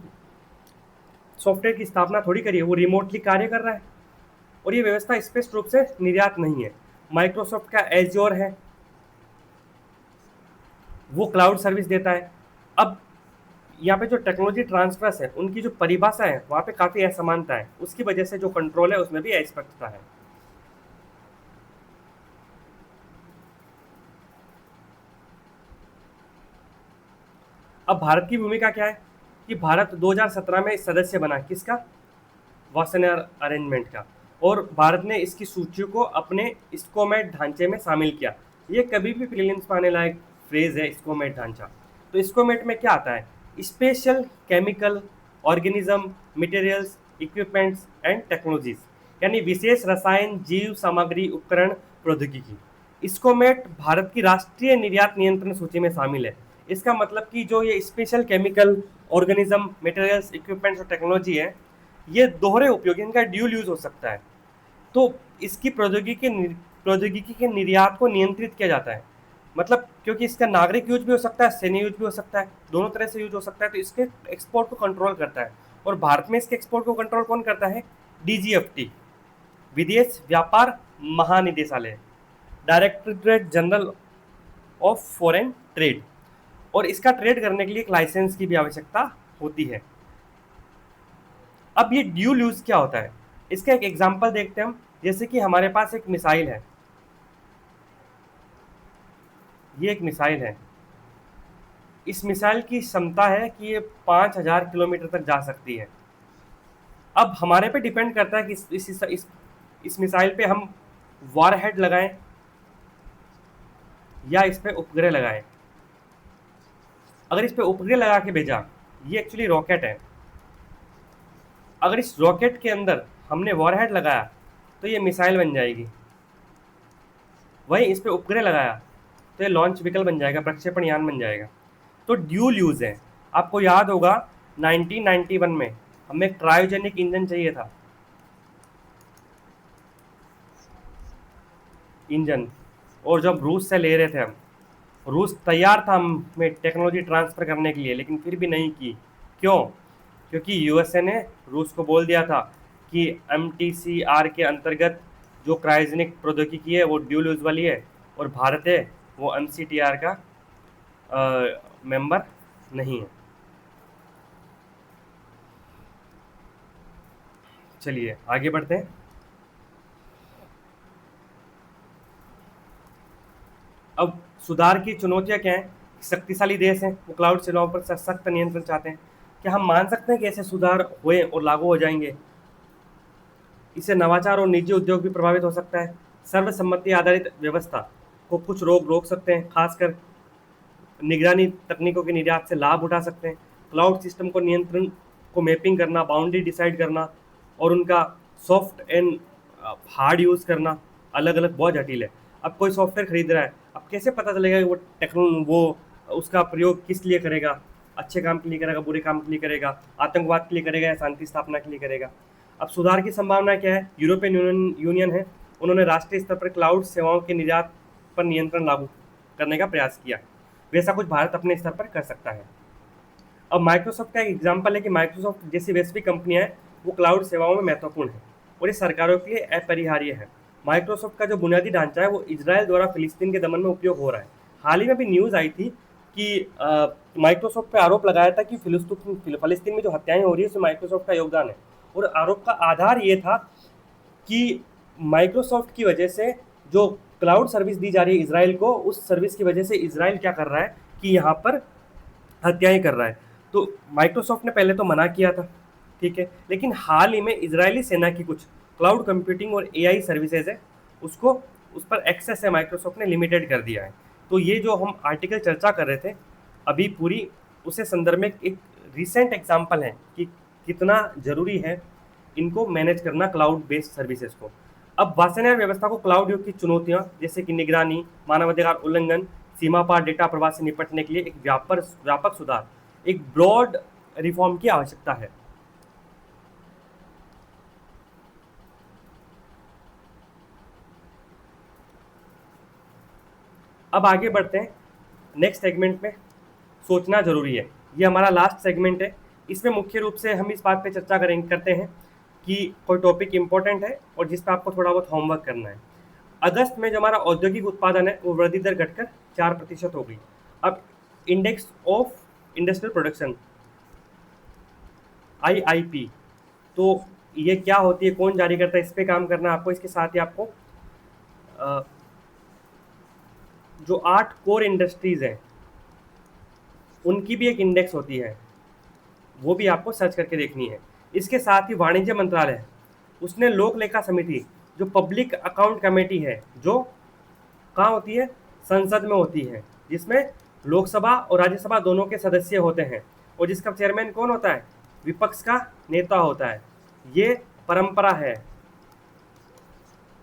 A: सॉफ्टवेयर की स्थापना थोड़ी करी है, वो रिमोटली कार्य कर रहा है। और ये व्यवस्था स्पष्ट रूप से निर्यात नहीं है। माइक्रोसॉफ्ट का एज्योर है, वो क्लाउड सर्विस देता है। अब यहाँ पे जो टेक्नोलॉजी ट्रांसफर्स है उनकी जो परिभाषा है वहाँ पे काफ़ी असमानता है, उसकी वजह से जो कंट्रोल है उसमें भी अस्पष्टता है। अब भारत की भूमिका क्या है कि भारत 2017 में सदस्य बना, किसका? वासेनार अरेंजमेंट का। और भारत ने इसकी सूची को अपने स्कोमेट ढांचे में शामिल किया। ये कभी भी प्रीलिम्स में आने लायक फ्रेज है, स्कोमेट ढांचा। तो स्कोमेट में क्या आता है? Special chemical organism materials equipments and technologies, यानी विशेष रसायन जीव सामग्री उपकरण प्रौद्योगिकी। स्कोमेट भारत की राष्ट्रीय निर्यात नियंत्रण सूची में शामिल है। इसका मतलब कि जो ये special chemical organism materials equipments और टेक्नोलॉजी है, ये दोहरे उपयोग, इनका ड्यूल यूज हो सकता है। तो इसकी प्रौद्योगिकी के निर्यात को नियंत्रित किया जाता है। मतलब क्योंकि इसका नागरिक यूज भी हो सकता है, सैन्य यूज भी हो सकता है, दोनों तरह से यूज हो सकता है, तो इसके एक्सपोर्ट को कंट्रोल करता है। और भारत में इसके एक्सपोर्ट को कंट्रोल कौन करता है? डीजीएफटी, विदेश व्यापार महानिदेशालय, directorate general of foreign trade. और इसका ट्रेड करने के लिए एक लाइसेंस की भी आवश्यकता होती है। अब ये ड्यूल यूज क्या होता है, इसका एक एग्जांपल देखते हैं हम। जैसे कि हमारे पास एक मिसाइल है, ये एक मिसाइल है। इस मिसाइल की क्षमता है कि ये 5000 किलोमीटर तक जा सकती है। अब हमारे पे डिपेंड करता है कि इस मिसाइल पे हम वॉरहेड लगाएं या इस पे उपग्रह लगाएं। अगर इस पे उपग्रह लगा के भेजा, ये एक्चुअली रॉकेट है, अगर इस रॉकेट के अंदर हमने वॉरहेड लगाया तो ये मिसाइल बन जाएगी। वहीं इस पे उपग्रह लगाया तो ये लॉन्च व्हीकल बन जाएगा, प्रक्षेपण यान बन जाएगा। तो ड्यूल यूज है। आपको याद होगा 1991 में हमें एक क्रायोजेनिक इंजन चाहिए था, इंजन, और जब रूस से ले रहे थे हम, रूस तैयार था हमें टेक्नोलॉजी ट्रांसफ़र करने के लिए, लेकिन फिर भी नहीं की। क्यों? क्योंकि यूएसए ने रूस को बोल दिया था कि एमटीसीआर के अंतर्गत जो क्रायोजेनिक प्रौद्योगिकी है वो ड्यूल यूज वाली है, और भारत है वो एमसीटीआर का मेंबर नहीं है। चलिए आगे बढ़ते हैं। अब सुधार की चुनौतियां क्या हैं? शक्तिशाली देश हैं, वो क्लाउड सेवाओं पर सख्त नियंत्रण चाहते हैं। क्या हम मान सकते हैं कि ऐसे सुधार हुए और लागू हो जाएंगे? इससे नवाचार और निजी उद्योग भी प्रभावित हो सकता है। सर्वसम्मति आधारित व्यवस्था को कुछ रोक सकते हैं, खासकर निगरानी तकनीकों के निर्यात से लाभ उठा सकते हैं। क्लाउड सिस्टम को नियंत्रण को मैपिंग करना, बाउंड्री डिसाइड करना और उनका सॉफ्ट एंड हार्ड यूज़ करना अलग अलग बहुत जटिल है। अब कोई सॉफ्टवेयर खरीद रहा है, अब कैसे पता चलेगा कि वो उसका प्रयोग किस लिए करेगा? अच्छे काम के लिए करेगा, बुरे काम के लिए करेगा, आतंकवाद के लिए करेगा या शांति स्थापना के लिए करेगा? अब सुधार की संभावना क्या है? यूरोपियन यूनियन है, उन्होंने राष्ट्रीय स्तर पर क्लाउड सेवाओं के निर्यात पर नियंत्रण लागू करने का प्रयास किया। वैसा कुछ भारत अपने स्तर पर कर सकता है। अब माइक्रोसॉफ्ट का एक एग्जाम्पल है कि माइक्रोसॉफ्ट जैसी वैश्विक कंपनियां हैं वो क्लाउड सेवाओं में महत्वपूर्ण है और ये सरकारों के लिए अपरिहार्य है। माइक्रोसॉफ्ट का जो बुनियादी ढांचा है वो इजराइल द्वारा फिलिस्तीन के दमन में उपयोग हो रहा है। हाल ही में भी न्यूज़ आई थी कि माइक्रोसॉफ्ट पे आरोप लगाया था कि फिलिस्तीन में जो हत्याएं हो रही है उसमें माइक्रोसॉफ्ट का योगदान है। और आरोप का आधार ये था कि माइक्रोसॉफ्ट की वजह से जो क्लाउड सर्विस दी जा रही है इजराइल को, उस सर्विस की वजह से इजराइल क्या कर रहा है कि यहाँ पर हत्याएं कर रहा है। तो माइक्रोसॉफ्ट ने पहले तो मना किया था, ठीक है, लेकिन हाल ही में इजरायली सेना की कुछ क्लाउड कंप्यूटिंग और एआई सर्विसेज है उसको उस पर एक्सेस है माइक्रोसॉफ्ट ने लिमिटेड कर दिया है। तो ये जो हम आर्टिकल चर्चा कर रहे थे अभी पूरी, उसे संदर्भ में एक रिसेंट एग्जांपल है कि कितना ज़रूरी है इनको मैनेज करना क्लाउड बेस्ड सर्विसेज को। अब वासेनार व्यवस्था को क्लाउड युग की चुनौतियां जैसे कि निगरानी, मानवाधिकार उल्लंघन, सीमा पार डेटा प्रवाह से निपटने के लिए एक व्यापक सुधार, एक ब्रॉड रिफॉर्म की आवश्यकता है। अब आगे बढ़ते हैं नेक्स्ट सेगमेंट में, सोचना जरूरी है। ये हमारा लास्ट सेगमेंट है। इसमें मुख्य रूप से हम इस बात पे चर्चा करते हैं कि कोई टॉपिक इंपॉर्टेंट है और जिस पर आपको थोड़ा बहुत होमवर्क करना है। अगस्त में जो हमारा औद्योगिक उत्पादन है वो वृद्धि दर घटकर 4% हो गई। अब index of industrial production IIP, तो ये क्या होती है, कौन जारी करता है, इस पे काम करना है आपको। इसके साथ ही आपको जो 8 कोर इंडस्ट्रीज हैं उनकी भी एक इंडेक्स होती है, वो भी आपको सर्च करके देखनी है। इसके साथ ही वाणिज्य मंत्रालय उसने लोक लेखा समिति, जो पब्लिक अकाउंट कमेटी है, जो कहाँ होती है, संसद में होती है, जिसमें लोकसभा और राज्यसभा दोनों के सदस्य होते हैं और जिसका चेयरमैन कौन होता है, विपक्ष का नेता होता है। ये परंपरा है।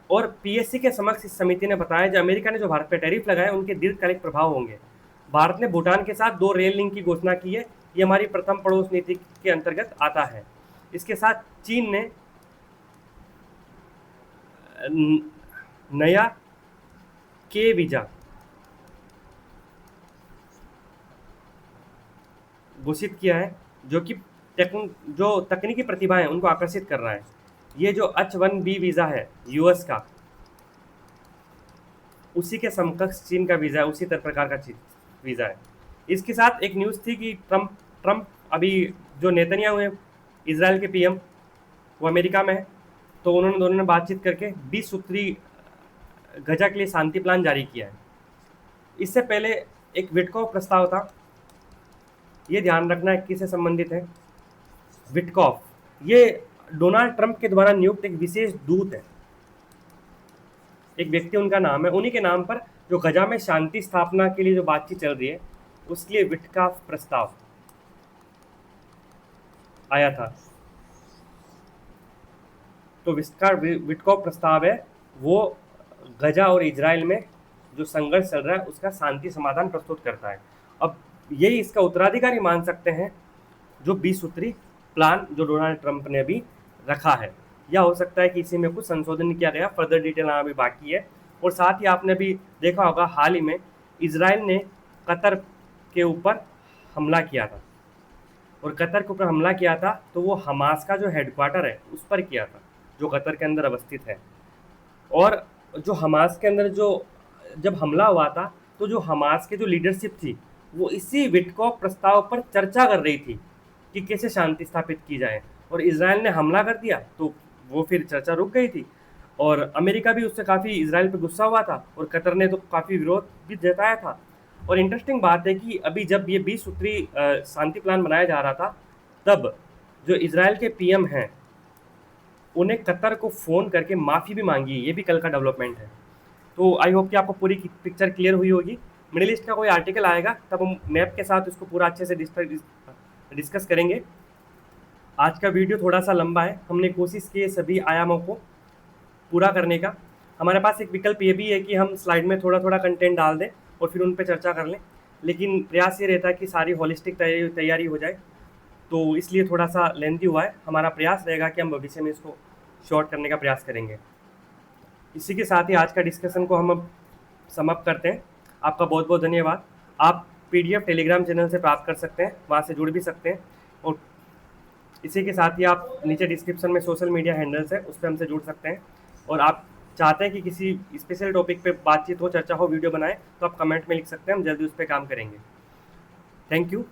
A: और PSC के समक्ष इस समिति ने बताया जो अमेरिका ने जो भारत पर टैरिफ लगाए उनके दीर्घकालिक प्रभाव होंगे। भारत ने भूटान के साथ 2 रेल लिंक की घोषणा की है, ये हमारी प्रथम पड़ोस नीति के अंतर्गत आता है। इसके साथ चीन ने नया के वीजा घोषित किया है, जो कि जो तकनीकी प्रतिभा है उनको आकर्षित कर रहा है। ये जो H1B वीज़ा है US का, उसी के समकक्ष चीन का वीज़ा है, उसी तरह प्रकार का वीज़ा है। इसके साथ एक न्यूज़ थी कि ट्रम्प अभी जो नेतन्याहू है इजराइल के PM, वो अमेरिका में है, तो उन्होंने दोनों ने बातचीत करके 20 सूत्री गजा के लिए शांति प्लान जारी किया है। इससे पहले एक विटकॉफ प्रस्ताव था, ये ध्यान रखना है किससे संबंधित है। विटकॉफ ये डोनाल्ड ट्रंप के द्वारा नियुक्त एक विशेष दूत है, एक व्यक्ति उनका नाम है, उन्हीं के नाम पर जो गजा में शांति स्थापना के लिए जो बातचीत चल रही है उसके लिए विटकॉफ प्रस्ताव आया था। तो विटकॉफ प्रस्ताव है वो गजा और इजराइल में जो संघर्ष चल रहा है उसका शांति समाधान प्रस्तुत करता है। अब यही इसका उत्तराधिकारी मान सकते हैं जो 20 सूत्री प्लान जो डोनाल्ड ट्रंप ने अभी रखा है, या हो सकता है कि इसी में कुछ संशोधन किया गया, फर्दर डिटेल आना भी बाकी है। और साथ ही आपने भी देखा होगा हाल ही में इजराइल ने कतर के ऊपर हमला किया था, और कतर के ऊपर हमला किया था तो वो हमास का जो हेडक्वार्टर है उस पर किया था, जो कतर के अंदर अवस्थित है। और जो हमास के अंदर जो जब हमला हुआ था तो जो हमास के जो लीडरशिप थी वो इसी विटकॉफ प्रस्ताव पर चर्चा कर रही थी कि कैसे शांति स्थापित की जाए, और इजराइल ने हमला कर दिया तो वो फिर चर्चा रुक गई थी। और अमेरिका भी उससे काफ़ी इजराइल पर गुस्सा हुआ था और कतर ने तो काफ़ी विरोध भी जताया था। और इंटरेस्टिंग बात है कि अभी जब ये 20 सूत्री शांति प्लान बनाया जा रहा था तब जो इजराइल के PM हैं उन्हें कतर को फ़ोन करके माफ़ी भी मांगी, ये भी कल का डेवलपमेंट है। तो आई होप कि आपको पूरी पिक्चर क्लियर हुई होगी। मिडिल ईस्ट का कोई आर्टिकल आएगा तब हम मैप के साथ उसको पूरा अच्छे से डिस्कस करेंगे। आज का वीडियो थोड़ा सा लंबा है, हमने कोशिश की है सभी आयामों को पूरा करने का। हमारे पास एक विकल्प ये भी है कि हम स्लाइड में थोड़ा थोड़ा कंटेंट डाल दें और फिर उन पर चर्चा कर लें, लेकिन प्रयास ये रहता है कि सारी होलिस्टिक तैयारी हो जाए, तो इसलिए थोड़ा सा लेंथी हुआ है। हमारा प्रयास रहेगा कि हम भविष्य में इसको शॉर्ट करने का प्रयास करेंगे। इसी के साथ ही आज का डिस्कशन को हम समाप्त करते हैं। आपका बहुत बहुत धन्यवाद। आप PDF टेलीग्राम चैनल से प्राप्त कर सकते हैं, वहाँ से जुड़ भी सकते हैं। और इसी के साथ ही आप नीचे डिस्क्रिप्शन में सोशल मीडिया हैंडल्स है, उस पर हमसे जुड़ सकते हैं। और आप चाहते हैं कि किसी स्पेशल टॉपिक पे बातचीत हो, चर्चा हो, वीडियो बनाएं, तो आप कमेंट में लिख सकते हैं, हम जल्दी उस पर काम करेंगे। Thank you.